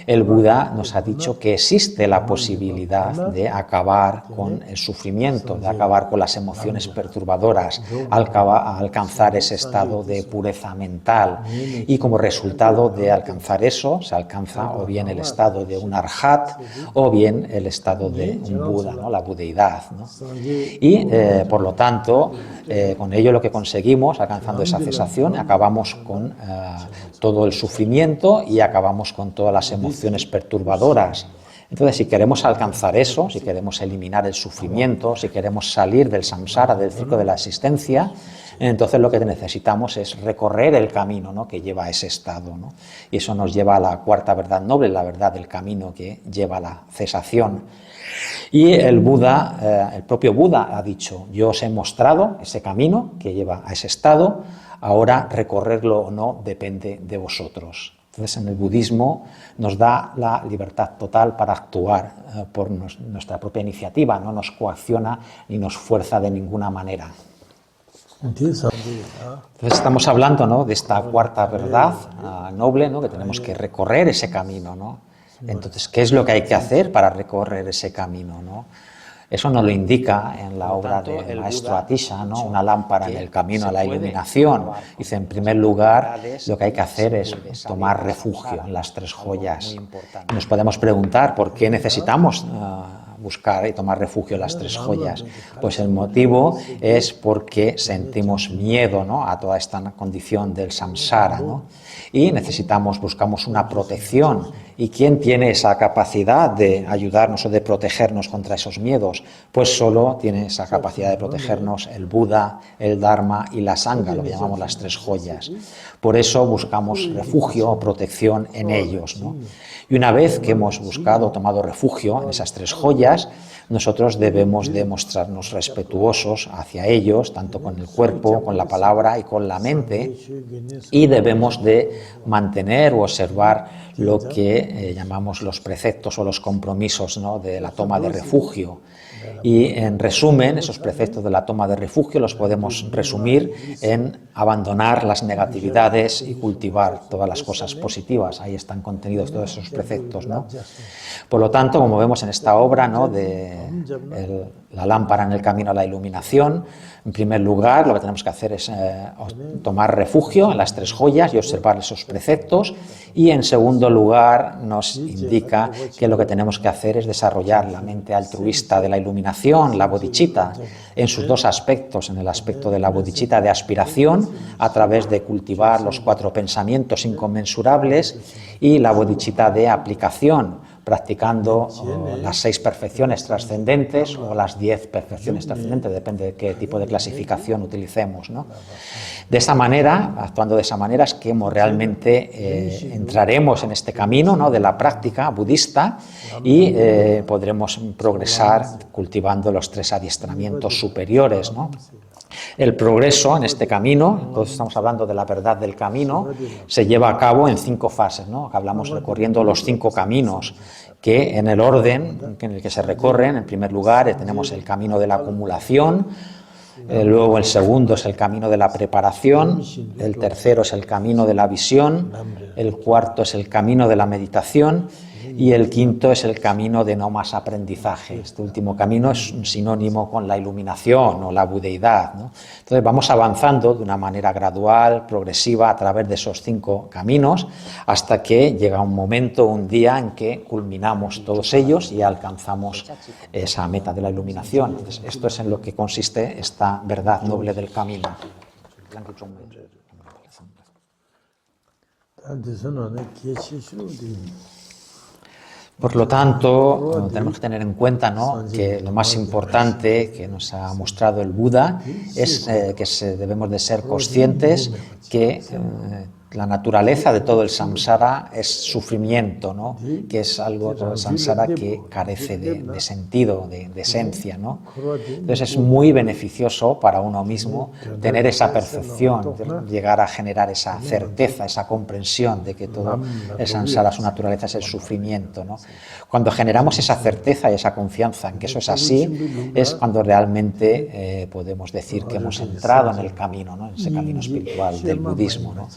el Buda nos ha dicho que existe la posibilidad de acabar con el sufrimiento, de acabar con las emociones perturbadoras, alcanzar ese estado de pureza mental, y como resultado de alcanzar eso, se alcanza o bien el estado de un arhat o bien el estado de un Buda, ¿no?, la budeidad, ¿no? Y por lo tanto, con ello lo que conseguimos, alcanzando esa cesación, acabamos con todo el sufrimiento y acabamos con todas las emociones perturbadoras. Entonces, si queremos alcanzar eso, si queremos eliminar el sufrimiento, si queremos salir del samsara, del ciclo de la existencia, entonces lo que necesitamos es recorrer el camino, ¿no?, que lleva a ese estado, ¿no? Y eso nos lleva a la cuarta verdad noble, la verdad del camino que lleva a la cesación. Y el Buda, el propio Buda ha dicho: yo os he mostrado ese camino que lleva a ese estado, ahora recorrerlo o no depende de vosotros. Entonces, en el budismo nos da la libertad total para actuar por nuestra propia iniciativa, no nos coacciona ni nos fuerza de ninguna manera. Entonces estamos hablando, ¿no?, de esta cuarta verdad noble, ¿no?, que tenemos que recorrer ese camino, ¿no? Entonces, ¿qué es lo que hay que hacer para recorrer ese camino, ¿no? Eso nos lo indica en la obra del maestro Atisha, ¿no?, una lámpara en el camino a la iluminación. Dice, en primer lugar, lo que hay que hacer es tomar refugio en las tres joyas. Nos podemos preguntar por qué necesitamos buscar y tomar refugio en las tres joyas. Pues el motivo es porque sentimos miedo, ¿no?, a toda esta condición del samsara, ¿no? Y buscamos una protección. ¿Y quién tiene esa capacidad de ayudarnos o de protegernos contra esos miedos? Pues solo tiene esa capacidad de protegernos el Buda, el Dharma y la Sangha, lo que llamamos las tres joyas. Por eso buscamos refugio o protección en ellos, ¿no? Y una vez que hemos buscado, tomado refugio en esas tres joyas, nosotros debemos de mostrarnos respetuosos hacia ellos, tanto con el cuerpo, con la palabra y con la mente, y debemos de mantener o observar lo que llamamos los preceptos o los compromisos, ¿no?, de la toma de refugio. Y en resumen, esos preceptos de la toma de refugio los podemos resumir en abandonar las negatividades y cultivar todas las cosas positivas. Ahí están contenidos todos esos preceptos, ¿no? Por lo tanto, como vemos en esta obra, ¿no?, de la lámpara en el camino a la iluminación, en primer lugar lo que tenemos que hacer es tomar refugio en las tres joyas y observar esos preceptos, y en segundo lugar nos indica que lo que tenemos que hacer es desarrollar la mente altruista de la iluminación, la bodhicitta, en sus dos aspectos, en el aspecto de la bodhicitta de aspiración, a través de cultivar los 4 pensamientos inconmensurables, y la bodhicitta de aplicación, practicando las 6 perfecciones trascendentes o las 10 perfecciones trascendentes, depende de qué tipo de clasificación utilicemos, ¿no? De esa manera, actuando de esa manera, es que realmente entraremos en este camino, ¿no?, de la práctica budista, y podremos progresar cultivando los 3 adiestramientos superiores, ¿no? El progreso en este camino, entonces estamos hablando de la verdad del camino, se lleva a cabo en 5 fases, ¿no? Hablamos recorriendo los 5 caminos, que en el orden en el que se recorren, en primer lugar tenemos el camino de la acumulación, luego el segundo es el camino de la preparación, el tercero es el camino de la visión, el cuarto es el camino de la meditación, y el quinto es el camino de no más aprendizaje. Este último camino es un sinónimo con la iluminación o la budeidad, ¿no? Entonces vamos avanzando de una manera gradual, progresiva, a través de esos 5 caminos, hasta que llega un momento, un día, en que culminamos todos ellos y alcanzamos esa meta de la iluminación. Entonces, esto es en lo que consiste esta verdad noble del camino. Por lo tanto, tenemos que tener en cuenta, ¿no?, que lo más importante que nos ha mostrado el Buda es que debemos de ser conscientes que la naturaleza de todo el samsara es sufrimiento, ¿no?, que es algo, todo el samsara, que carece de sentido, de esencia, ¿no? Entonces es muy beneficioso para uno mismo tener esa percepción, llegar a generar esa certeza, esa comprensión de que todo el samsara, su naturaleza es el sufrimiento, ¿no? Cuando generamos esa certeza y esa confianza en que eso es así, es cuando realmente podemos decir que hemos entrado en el camino, ¿no?, en ese camino espiritual del budismo, ¿no?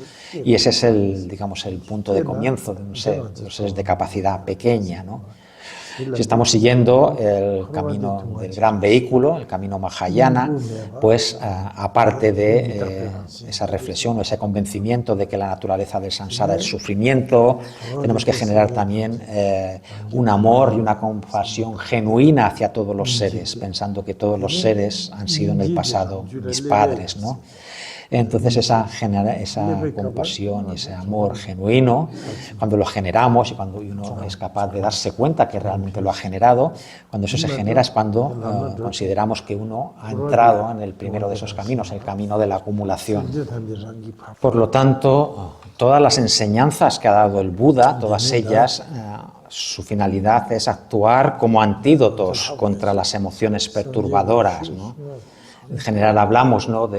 Y ese es el, digamos, el punto de comienzo de un ser, de los seres de capacidad pequeña, ¿no? Si estamos siguiendo el camino del gran vehículo, el camino Mahayana, pues aparte de esa reflexión o ese convencimiento de que la naturaleza del samsara es sufrimiento, tenemos que generar también un amor y una compasión genuina hacia todos los seres, pensando que todos los seres han sido en el pasado mis padres, ¿no? Entonces esa compasión y ese amor genuino, cuando lo generamos y cuando uno es capaz de darse cuenta que realmente lo ha generado, cuando eso se genera es cuando consideramos que uno ha entrado en el primero de esos caminos, el camino de la acumulación. Por lo tanto, todas las enseñanzas que ha dado el Buda, todas ellas, su finalidad es actuar como antídotos contra las emociones perturbadoras, ¿no? En general hablamos, ¿no?,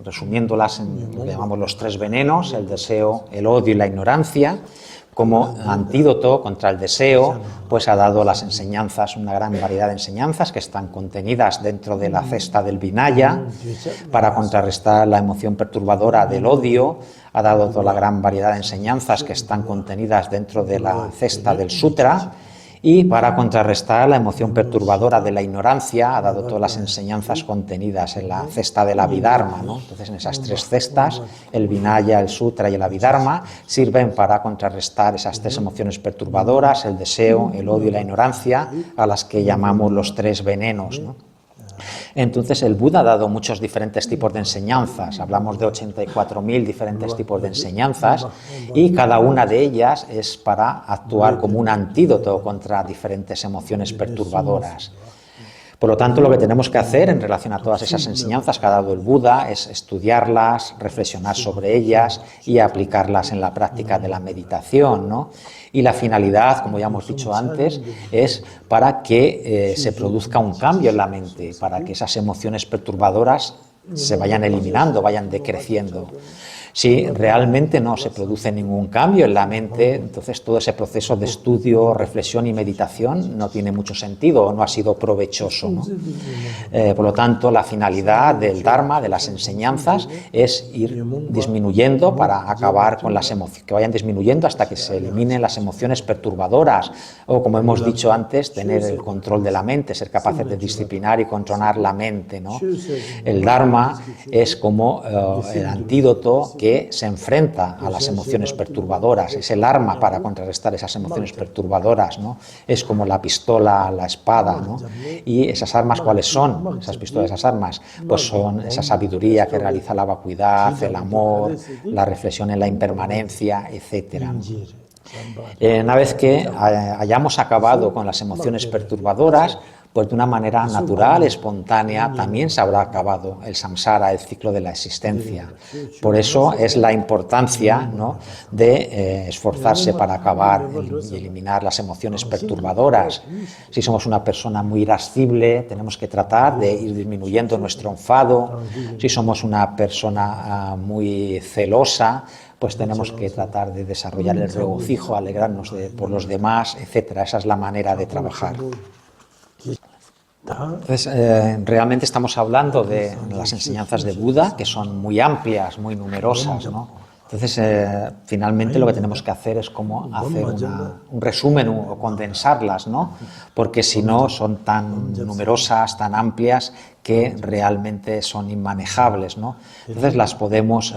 resumiéndolas en lo que llamamos los 3 venenos, el deseo, el odio y la ignorancia. Como antídoto contra el deseo, pues ha dado las enseñanzas, una gran variedad de enseñanzas que están contenidas dentro de la cesta del Vinaya. Para contrarrestar la emoción perturbadora del odio, ha dado toda la gran variedad de enseñanzas que están contenidas dentro de la cesta del Sutra. Y para contrarrestar la emoción perturbadora de la ignorancia, ha dado todas las enseñanzas contenidas en la cesta del Abhidharma, ¿no? Entonces, en esas 3 cestas, el Vinaya, el Sutra y el Abhidharma, sirven para contrarrestar esas 3 emociones perturbadoras, el deseo, el odio y la ignorancia, a las que llamamos los 3 venenos, ¿no? Entonces el Buda ha dado muchos diferentes tipos de enseñanzas, hablamos de 84.000 diferentes tipos de enseñanzas, y cada una de ellas es para actuar como un antídoto contra diferentes emociones perturbadoras. Por lo tanto, lo que tenemos que hacer en relación a todas esas enseñanzas que ha dado el Buda es estudiarlas, reflexionar sobre ellas y aplicarlas en la práctica de la meditación, ¿no? Y la finalidad, como ya hemos dicho antes, es para que se produzca un cambio en la mente, para que esas emociones perturbadoras se vayan eliminando, vayan decreciendo. Si realmente no se produce ningún cambio en la mente, entonces todo ese proceso de estudio, reflexión y meditación no tiene mucho sentido, no ha sido provechoso, ¿no? Por lo tanto, la finalidad del Dharma, de las enseñanzas, es ir disminuyendo para acabar con las emociones, que vayan disminuyendo hasta que se eliminen las emociones perturbadoras, o como hemos dicho antes, tener el control de la mente, ser capaces de disciplinar y controlar la mente, ¿no? El Dharma es como el antídoto que se enfrenta a las emociones perturbadoras, es el arma para contrarrestar esas emociones perturbadoras, ¿no? Es como la pistola, la espada, ¿no? Y esas armas, ¿cuáles son? Esas pistolas, esas armas, pues son esa sabiduría que realiza la vacuidad, el amor, la reflexión en la impermanencia, etcétera. Una vez que hayamos acabado con las emociones perturbadoras, pues de una manera natural, espontánea, también se habrá acabado el samsara, el ciclo de la existencia. Por eso es la importancia, ¿no?, de esforzarse para acabar y eliminar las emociones perturbadoras. Si somos una persona muy irascible, tenemos que tratar de ir disminuyendo nuestro enfado. Si somos una persona muy celosa, pues tenemos que tratar de desarrollar el regocijo, alegrarnos por los demás, etcétera. Esa es la manera de trabajar. Entonces, realmente estamos hablando de las enseñanzas de Buda, que son muy amplias, muy numerosas, ¿no? Entonces, finalmente lo que tenemos que hacer es como hacer un resumen o condensarlas, ¿no? Porque si no son tan numerosas, tan amplias, que realmente son inmanejables, ¿no? Entonces las podemos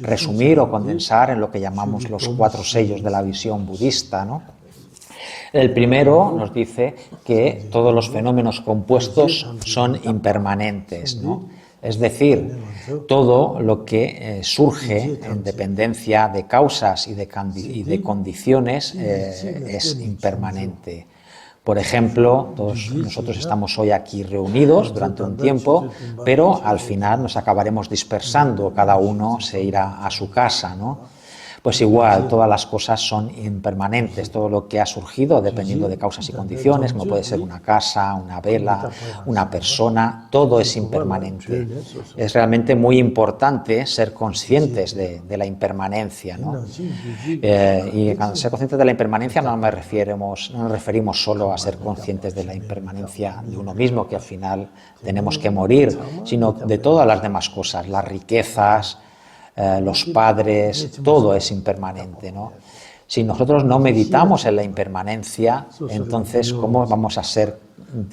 resumir o condensar en lo que llamamos los 4 sellos de la visión budista, ¿no? El primero nos dice que todos los fenómenos compuestos son impermanentes, ¿no? Es decir, todo lo que surge en dependencia de causas y de condiciones es impermanente. Por ejemplo, todos nosotros estamos hoy aquí reunidos durante un tiempo, pero al final nos acabaremos dispersando, cada uno se irá a su casa, ¿no? Pues igual, todas las cosas son impermanentes, todo lo que ha surgido dependiendo de causas y condiciones, como puede ser una casa, una vela, una persona, todo es impermanente. Es realmente muy importante ser conscientes de la impermanencia, ¿no? Y cuando ser conscientes de la impermanencia no nos referimos solo a ser conscientes de la impermanencia de uno mismo, que al final tenemos que morir, sino de todas las demás cosas, las riquezas, los padres, todo es impermanente, ¿no? Si nosotros no meditamos en la impermanencia, entonces ¿cómo vamos a ser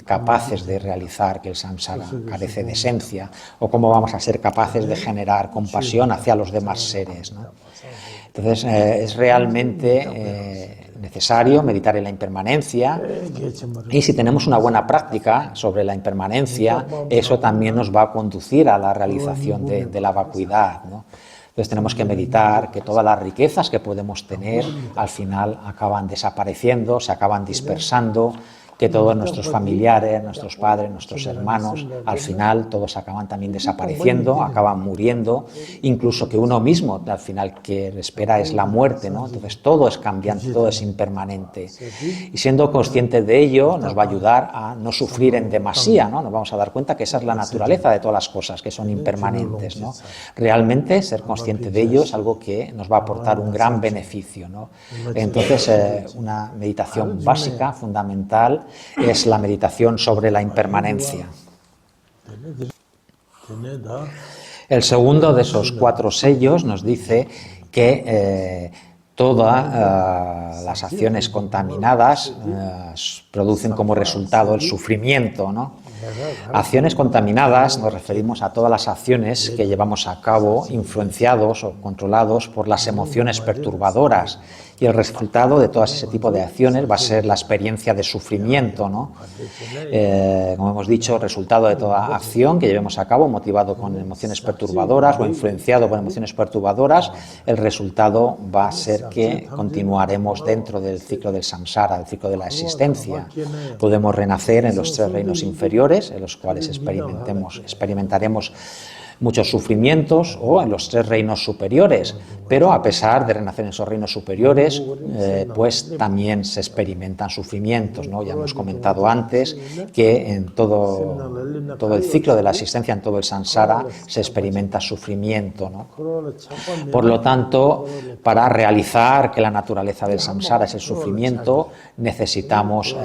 capaces de realizar que el samsara carece de esencia? ¿O cómo vamos a ser capaces de generar compasión hacia los demás seres, ¿no? Entonces es realmente necesario meditar en la impermanencia, y si tenemos una buena práctica sobre la impermanencia, eso también nos va a conducir a la realización de la vacuidad, ¿no? Entonces tenemos que meditar que todas las riquezas que podemos tener al final acaban desapareciendo, se acaban dispersando, que todos nuestros familiares, nuestros padres, nuestros hermanos, al final todos acaban también desapareciendo, acaban muriendo, incluso que uno mismo al final que espera es la muerte, ¿no? Entonces todo es cambiante, todo es impermanente. Y siendo conscientes de ello nos va a ayudar a no sufrir en demasía, ¿no? Nos vamos a dar cuenta que esa es la naturaleza de todas las cosas, que son impermanentes, ¿no? Realmente ser consciente de ello es algo que nos va a aportar un gran beneficio, ¿no? Entonces una meditación básica, fundamental, es la meditación sobre la impermanencia. El segundo de esos 4 sellos nos dice que todas las acciones contaminadas producen como resultado el sufrimiento, ¿no? Acciones contaminadas nos referimos a todas las acciones que llevamos a cabo influenciados o controlados por las emociones perturbadoras, y el resultado de todo ese tipo de acciones va a ser la experiencia de sufrimiento, ¿no? Como hemos dicho, el resultado de toda acción que llevemos a cabo motivado con emociones perturbadoras o influenciado por emociones perturbadoras, el resultado va a ser que continuaremos dentro del ciclo del samsara, el ciclo de la existencia. Podemos renacer en los 3 reinos inferiores, superiores, en los cuales experimentaremos muchos sufrimientos, o en los 3 reinos superiores, pero a pesar de renacer en esos reinos superiores, pues también se experimentan sufrimientos, ¿no? Ya hemos comentado antes que en todo el ciclo de la existencia, en todo el samsara, se experimenta sufrimiento, ¿no? Por lo tanto, para realizar que la naturaleza del samsara es el sufrimiento, necesitamos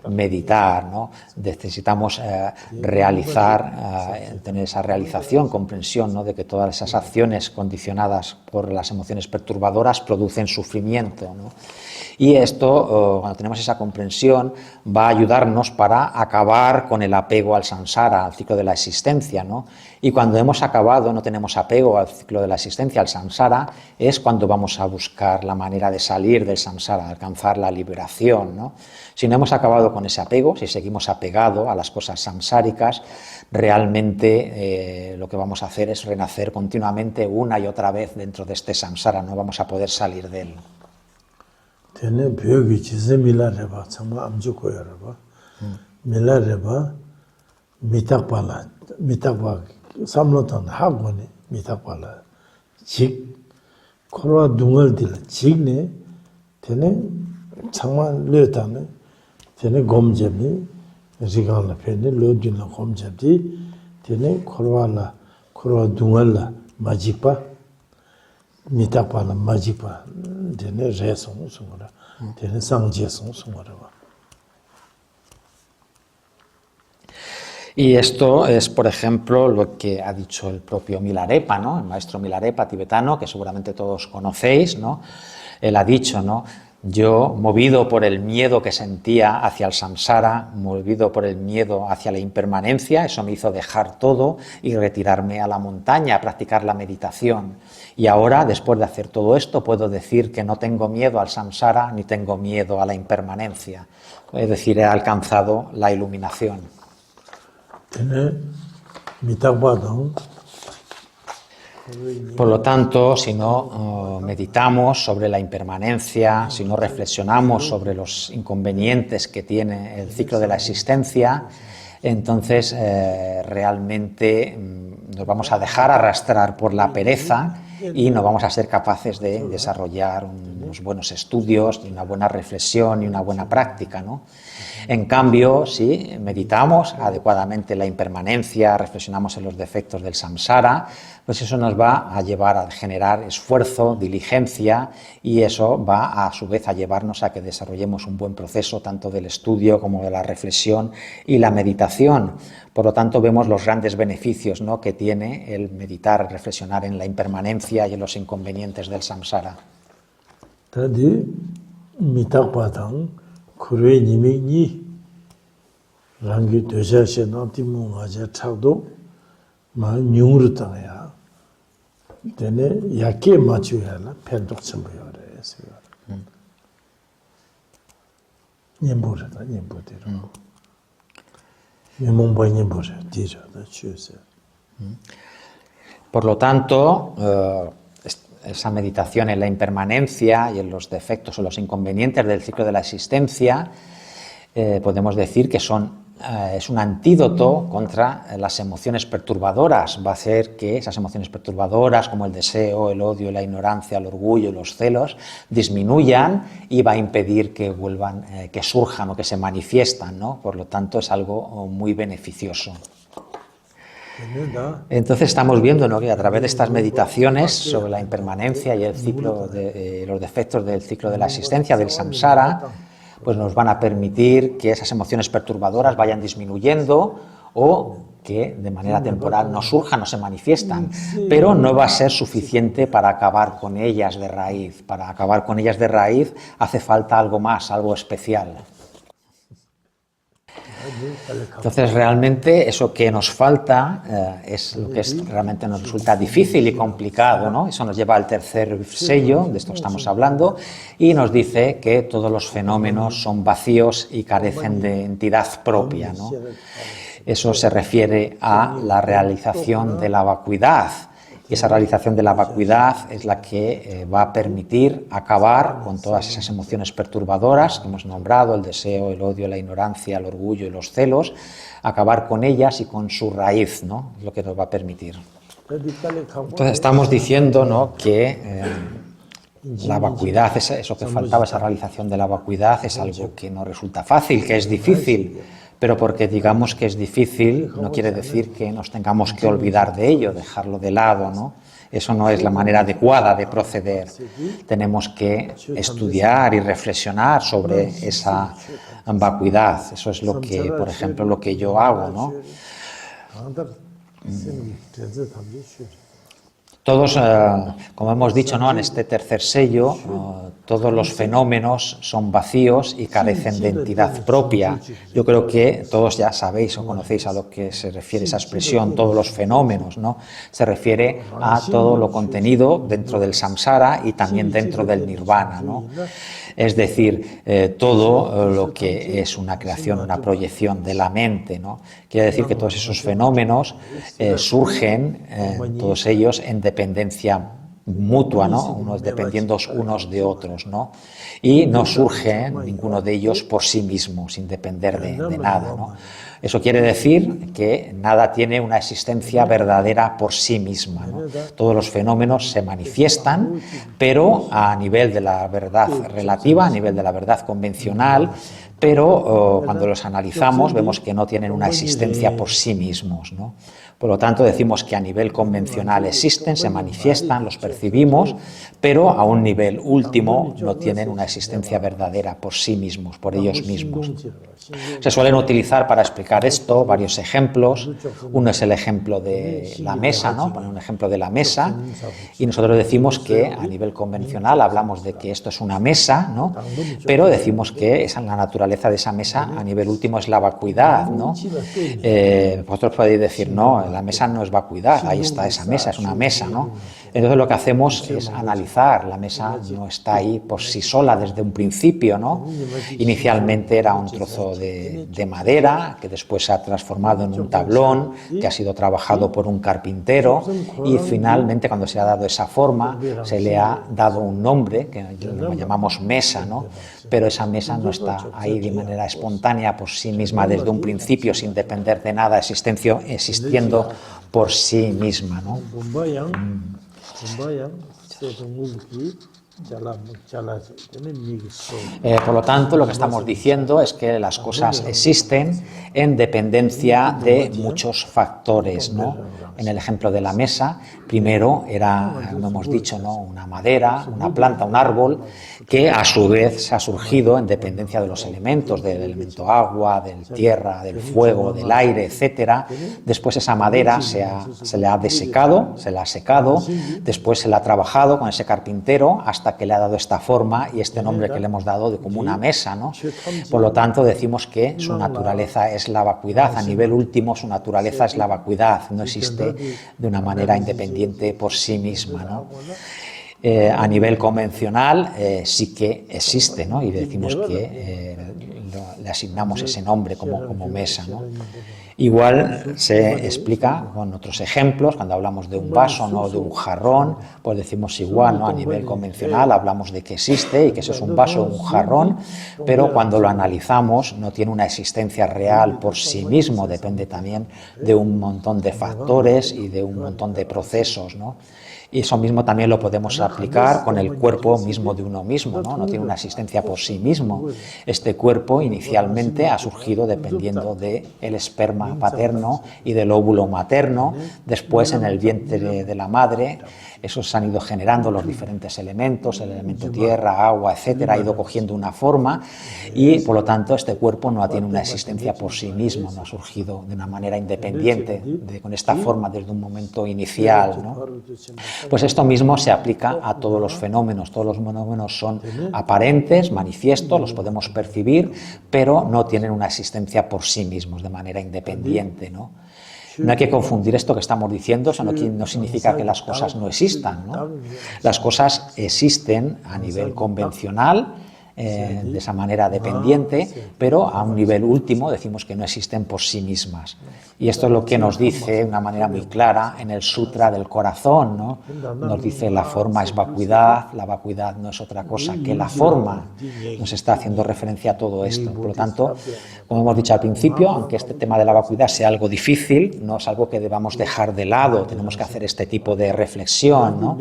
meditar, ¿no? Necesitamos tener esa realización, comprensión, ¿no? De que todas esas acciones condicionadas por las emociones perturbadoras producen sufrimiento, ¿no? Y esto, cuando tenemos esa comprensión, va a ayudarnos para acabar con el apego al samsara, al ciclo de la existencia, ¿no? Y cuando hemos acabado, no tenemos apego al ciclo de la existencia, al samsara, es cuando vamos a buscar la manera de salir del samsara, alcanzar la liberación, ¿no? Si no hemos acabado con ese apego, si seguimos apegados a las cosas samsáricas, realmente lo que vamos a hacer es renacer continuamente una y otra vez dentro de este samsara, no vamos a poder salir de él. Tiene 벽이 지세 밀라레바 정말 암주고요라바 밀라레바 미탁바 삼로던 학원에 미탁발라 직 코로나 둥을들 직네 되네 정말 르다네 되네 곰제미 리간라 페네 로딘라 곰제디 되네 코로나 둥을라 마직바 미탁발라 마직바 되네 레송 송어라 되네 상제송 송어라. Y esto es, por ejemplo, lo que ha dicho el propio Milarepa, ¿no? El maestro Milarepa tibetano, que seguramente todos conocéis, ¿no? Él ha dicho, ¿no? Yo, movido por el miedo que sentía hacia el samsara, movido por el miedo hacia la impermanencia, eso me hizo dejar todo y retirarme a la montaña a practicar la meditación. Y ahora, después de hacer todo esto, puedo decir que no tengo miedo al samsara ni tengo miedo a la impermanencia. Es decir, he alcanzado la iluminación. Por lo tanto, si no meditamos sobre la impermanencia, si no reflexionamos sobre los inconvenientes que tiene el ciclo de la existencia, entonces realmente nos vamos a dejar arrastrar por la pereza y no vamos a ser capaces de desarrollar unos buenos estudios, una buena reflexión y una buena práctica, ¿no? En cambio, si meditamos adecuadamente la impermanencia, reflexionamos en los defectos del samsara, pues eso nos va a llevar a generar esfuerzo, diligencia, y eso va a su vez a llevarnos a que desarrollemos un buen proceso tanto del estudio como de la reflexión y la meditación. Por lo tanto, vemos los grandes beneficios, ¿no?, que tiene el meditar, reflexionar en la impermanencia y en los inconvenientes del samsara. Kurwe nimi ni rangi dosha nanti mungaja chakdo ma nyungru tangaya dene yake machuya la pendok chambu yore nyembure da nyembudero nyembomba nyembure dira da chuse. Por lo tanto, esa meditación en la impermanencia y en los defectos o los inconvenientes del ciclo de la existencia, podemos decir que es un antídoto contra las emociones perturbadoras. Va a hacer que esas emociones perturbadoras como el deseo, el odio, la ignorancia, el orgullo, los celos disminuyan y va a impedir que vuelvan, que surjan o que se manifiestan, ¿no? Por lo tanto, es algo muy beneficioso. Entonces estamos viendo, ¿no?, que a través de estas meditaciones sobre la impermanencia y el ciclo de los defectos del ciclo de la existencia, del samsara, pues nos van a permitir que esas emociones perturbadoras vayan disminuyendo o que de manera temporal no surjan, no se manifiestan, pero no va a ser suficiente para acabar con ellas de raíz. Para acabar con ellas de raíz hace falta algo más, algo especial. Entonces, realmente eso que nos falta es lo que realmente nos resulta difícil y complicado, ¿no? Eso nos lleva al tercer sello, de esto estamos hablando, y nos dice que todos los fenómenos son vacíos y carecen de entidad propia, ¿no? Eso se refiere a la realización de la vacuidad Y esa realización de la vacuidad es la que va a permitir acabar con todas esas emociones perturbadoras que hemos nombrado, el deseo, el odio, la ignorancia, el orgullo y los celos, acabar con ellas y con su raíz, ¿no? Es lo que nos va a permitir. Entonces estamos diciendo, ¿no?, que la vacuidad, eso que faltaba, esa realización de la vacuidad, es algo que no resulta fácil, que es difícil. Pero porque digamos que es difícil, no quiere decir que nos tengamos que olvidar de ello, dejarlo de lado, ¿no? Eso no es la manera adecuada de proceder. Tenemos que estudiar y reflexionar sobre esa vacuidad. Eso es lo que, por ejemplo, lo que yo hago, ¿no? Todos, como hemos dicho, ¿no?, en este tercer sello, todos los fenómenos son vacíos y carecen de entidad propia. Yo creo que todos ya sabéis o conocéis a lo que se refiere esa expresión, todos los fenómenos, ¿no? Se refiere a todo lo contenido dentro del samsara y también dentro del nirvana, ¿no? Es decir, todo lo que es una creación, una proyección de la mente, ¿no? Quiere decir que todos esos fenómenos surgen, todos ellos, en dependencia mutua, ¿no? Unos dependiendo unos de otros, ¿no? Y no surge ninguno de ellos por sí mismo, sin depender de nada, ¿no? Eso quiere decir que nada tiene una existencia verdadera por sí misma, ¿no? Todos los fenómenos se manifiestan, pero a nivel de la verdad relativa, a nivel de la verdad convencional, pero cuando los analizamos vemos que no tienen una existencia por sí mismos, ¿no? Por lo tanto, decimos que a nivel convencional existen, se manifiestan, los percibimos, pero a un nivel último no tienen una existencia verdadera por sí mismos, por ellos mismos. Se suelen utilizar para explicar esto varios ejemplos. Uno es el ejemplo de la mesa, ¿no? Poner un ejemplo de la mesa, y nosotros decimos que a nivel convencional hablamos de que esto es una mesa, ¿no? Pero decimos que la naturaleza de esa mesa a nivel último es la vacuidad, ¿no? Vosotros podéis decir, no, la mesa no es vacuidad, ahí está esa mesa, es una mesa, ¿no? Entonces lo que hacemos es analizar, la mesa no está ahí por sí sola desde un principio, ¿no? Inicialmente era un trozo de madera que después se ha transformado en un tablón que ha sido trabajado por un carpintero y finalmente cuando se ha dado esa forma se le ha dado un nombre que lo llamamos mesa, ¿no? Pero esa mesa no está ahí de manera espontánea por sí misma desde un principio sin depender de nada, existiendo por sí misma, ¿no? Por lo tanto, lo que estamos diciendo es que las cosas existen en dependencia de muchos factores, ¿no? En el ejemplo de la mesa, primero era, como hemos dicho, ¿no?, una madera, una planta, un árbol, que a su vez se ha surgido en dependencia de los elementos, del elemento agua, del tierra, del fuego, del aire, etc. Después esa madera se le ha desecado, se la ha secado, después se la ha trabajado con ese carpintero hasta que le ha dado esta forma y este nombre que le hemos dado de como una mesa, ¿no? Por lo tanto, decimos que su naturaleza es la vacuidad, a nivel último su naturaleza es la vacuidad, no existe de una manera independiente por sí misma, ¿no? A nivel convencional sí que existe, ¿no? Y decimos que le asignamos ese nombre como mesa, ¿no? Igual se explica con otros ejemplos, cuando hablamos de un vaso, no de un jarrón, pues decimos igual, ¿no? A nivel convencional hablamos de que existe y que ese es un vaso o un jarrón, pero cuando lo analizamos no tiene una existencia real por sí mismo, depende también de un montón de factores y de un montón de procesos, ¿no? Y eso mismo también lo podemos aplicar con el cuerpo mismo de uno mismo, ¿no? No tiene una existencia por sí mismo. Este cuerpo inicialmente ha surgido dependiendo del esperma paterno y del óvulo materno. Después, en el vientre de la madre, esos han ido generando los diferentes elementos, el elemento tierra, agua, etcétera, ha ido cogiendo una forma y, por lo tanto, este cuerpo no tiene una existencia por sí mismo, no ha surgido de una manera independiente, con esta forma desde un momento inicial, ¿no? Pues esto mismo se aplica a todos los fenómenos. Todos los fenómenos son aparentes, manifiestos, los podemos percibir, pero no tienen una existencia por sí mismos, de manera independiente, ¿no? No hay que confundir esto que estamos diciendo, eso no significa que las cosas no existan, ¿no? Las cosas existen a nivel convencional de esa manera dependiente, pero a un nivel último decimos que no existen por sí mismas. Y esto es lo que nos dice de una manera muy clara en el Sutra del Corazón, ¿no? Nos dice la forma es vacuidad, la vacuidad no es otra cosa que la forma. Nos está haciendo referencia a todo esto. Por lo tanto, como hemos dicho al principio, aunque este tema de la vacuidad sea algo difícil, no es algo que debamos dejar de lado, tenemos que hacer este tipo de reflexión, ¿no?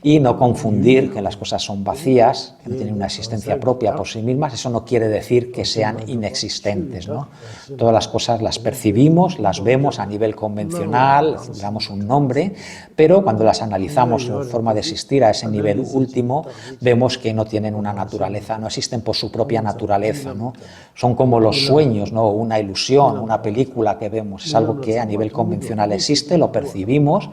Y no confundir que las cosas son vacías, que no tienen una existencia propia por sí mismas. Eso no quiere decir que sean inexistentes, ¿no? Todas las cosas las percibimos, las vemos a nivel convencional, le damos un nombre, pero cuando las analizamos en forma de existir a ese nivel último, vemos que no tienen una naturaleza, no existen por su propia naturaleza, ¿no? Son como los sueños, ¿no? Una ilusión, una película que vemos, es algo que a nivel convencional existe, lo percibimos,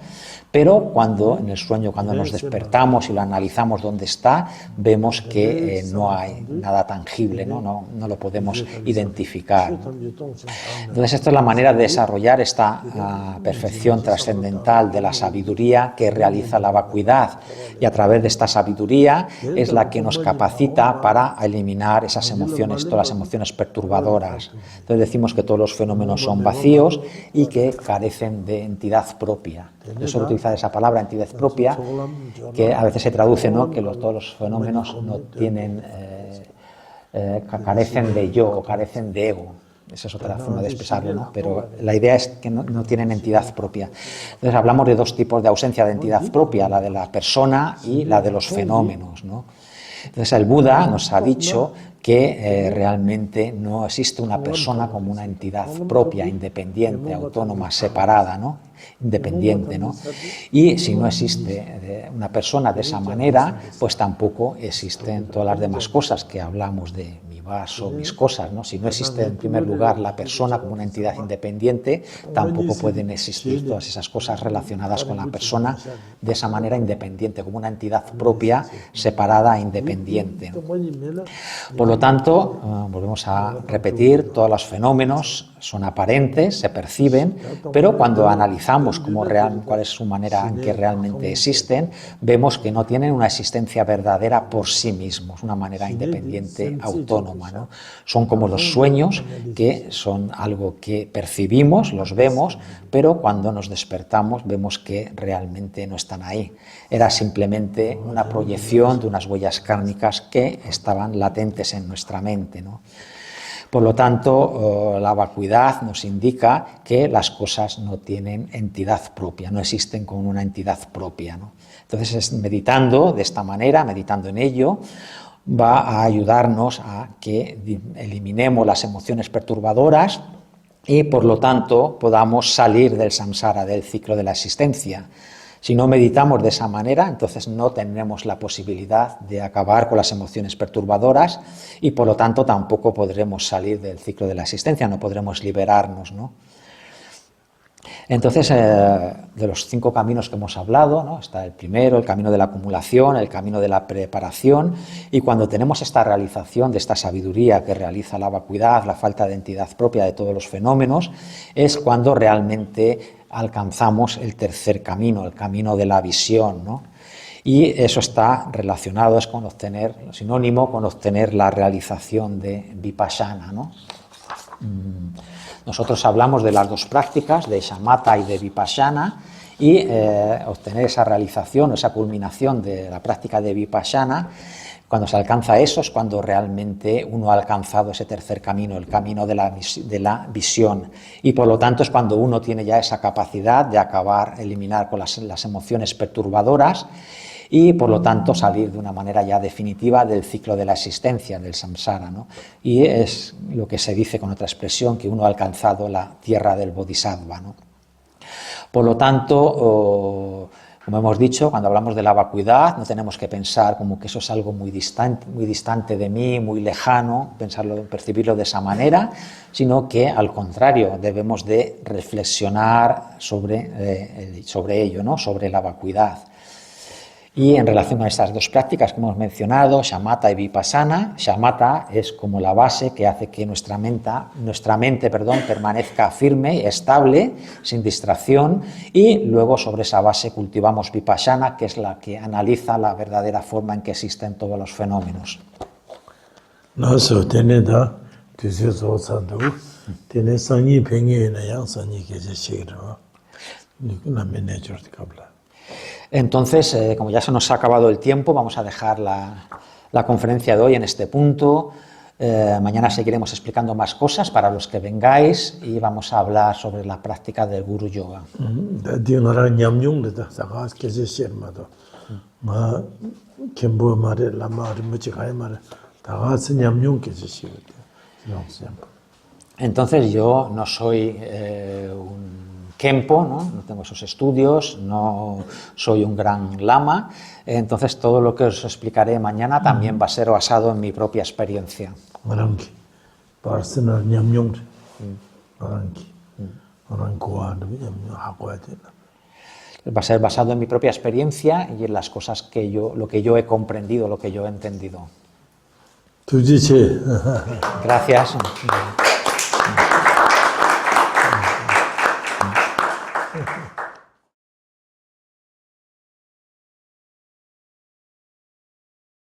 pero cuando en el sueño, cuando nos despertamos y lo analizamos dónde está, vemos que no hay nada tangible, ¿no? No lo podemos identificar, ¿no? Entonces, esta es la manera de desarrollar esta perfección trascendental de la sabiduría que realiza la vacuidad, y a través de esta sabiduría es la que nos capacita para eliminar esas emociones, todas las emociones perturbadoras. Entonces decimos que todos los fenómenos son vacíos y que carecen de entidad propia. Yo suelo utilizar esa palabra, entidad propia, que a veces se traduce, ¿no? Que todos los fenómenos no tienen, carecen de yo o carecen de ego. Esa es otra forma de expresarlo, ¿no? Pero la idea es que no tienen entidad propia. Entonces hablamos de dos tipos de ausencia de entidad propia, la de la persona y la de los fenómenos, ¿no? Entonces el Buda nos ha dicho que realmente no existe una persona como una entidad propia, independiente, autónoma, separada, ¿no? Independiente, ¿no? Y si no existe una persona de esa manera, pues tampoco existen todas las demás cosas que hablamos de mi vaso, mis cosas, ¿no? Si no existe en primer lugar la persona como una entidad independiente, tampoco pueden existir todas esas cosas relacionadas con la persona de esa manera independiente, como una entidad propia, separada e independiente, ¿no? Por lo tanto, volvemos a repetir, todos los fenómenos son aparentes, se perciben, pero cuando analizamos cuál es su manera en que realmente existen, vemos que no tienen una existencia verdadera por sí mismos, una manera independiente, autónoma, ¿no? Son como los sueños, que son algo que percibimos, los vemos, pero cuando nos despertamos vemos que realmente no están ahí. Era simplemente una proyección de unas huellas kármicas que estaban latentes en nuestra mente, ¿no? Por lo tanto, la vacuidad nos indica que las cosas no tienen entidad propia, no existen como una entidad propia, ¿no? Entonces, meditando de esta manera, meditando en ello, va a ayudarnos a que eliminemos las emociones perturbadoras y, por lo tanto, podamos salir del samsara, del ciclo de la existencia. Si no meditamos de esa manera, entonces no tendremos la posibilidad de acabar con las emociones perturbadoras y, por lo tanto, tampoco podremos salir del ciclo de la existencia, no podremos liberarnos, ¿no? Entonces, de los 5 caminos que hemos hablado, ¿no? Está el primero, el camino de la acumulación, el camino de la preparación, y cuando tenemos esta realización de esta sabiduría que realiza la vacuidad, la falta de entidad propia de todos los fenómenos, es cuando realmente alcanzamos el tercer camino, el camino de la visión, ¿no? Y eso está relacionado, es con obtener, sinónimo con obtener la realización de vipassana, ¿no? Nosotros hablamos de las dos prácticas, de shamatha y de vipassana, y obtener esa realización, esa culminación de la práctica de vipassana, cuando se alcanza eso es cuando realmente uno ha alcanzado ese tercer camino, el camino de la visión, y por lo tanto es cuando uno tiene ya esa capacidad de acabar, eliminar con las emociones perturbadoras y por lo tanto salir de una manera ya definitiva del ciclo de la existencia, del samsara, ¿no? Y es lo que se dice con otra expresión, que uno ha alcanzado la tierra del bodhisattva, ¿no? Por lo tanto, como hemos dicho, cuando hablamos de la vacuidad no tenemos que pensar como que eso es algo muy distante de mí, muy lejano, percibirlo de esa manera, sino que al contrario debemos de reflexionar sobre ello, ¿no? Sobre la vacuidad. Y en relación con estas dos prácticas que hemos mencionado, shamatha y vipassana, shamatha es como la base que hace que nuestra mente permanezca firme y estable, sin distracción, y luego sobre esa base cultivamos vipassana, que es la que analiza la verdadera forma en que existen todos los fenómenos. 나서 되네다 뒤에서 산도 되네 상이 병이나 양상이 계시기로 니구나 매니저 갑라. Entonces, como ya se nos ha acabado el tiempo, vamos a dejar la conferencia de hoy en este punto. Mañana seguiremos explicando más cosas para los que vengáis y vamos a hablar sobre la práctica del Guru Yoga. Entonces yo no soy un Khenpo, no tengo esos estudios, no soy un gran lama, entonces todo lo que os explicaré mañana también va a ser basado en mi propia experiencia. Va a ser basado en mi propia experiencia y en las cosas lo que yo he comprendido, lo que yo he entendido. Gracias.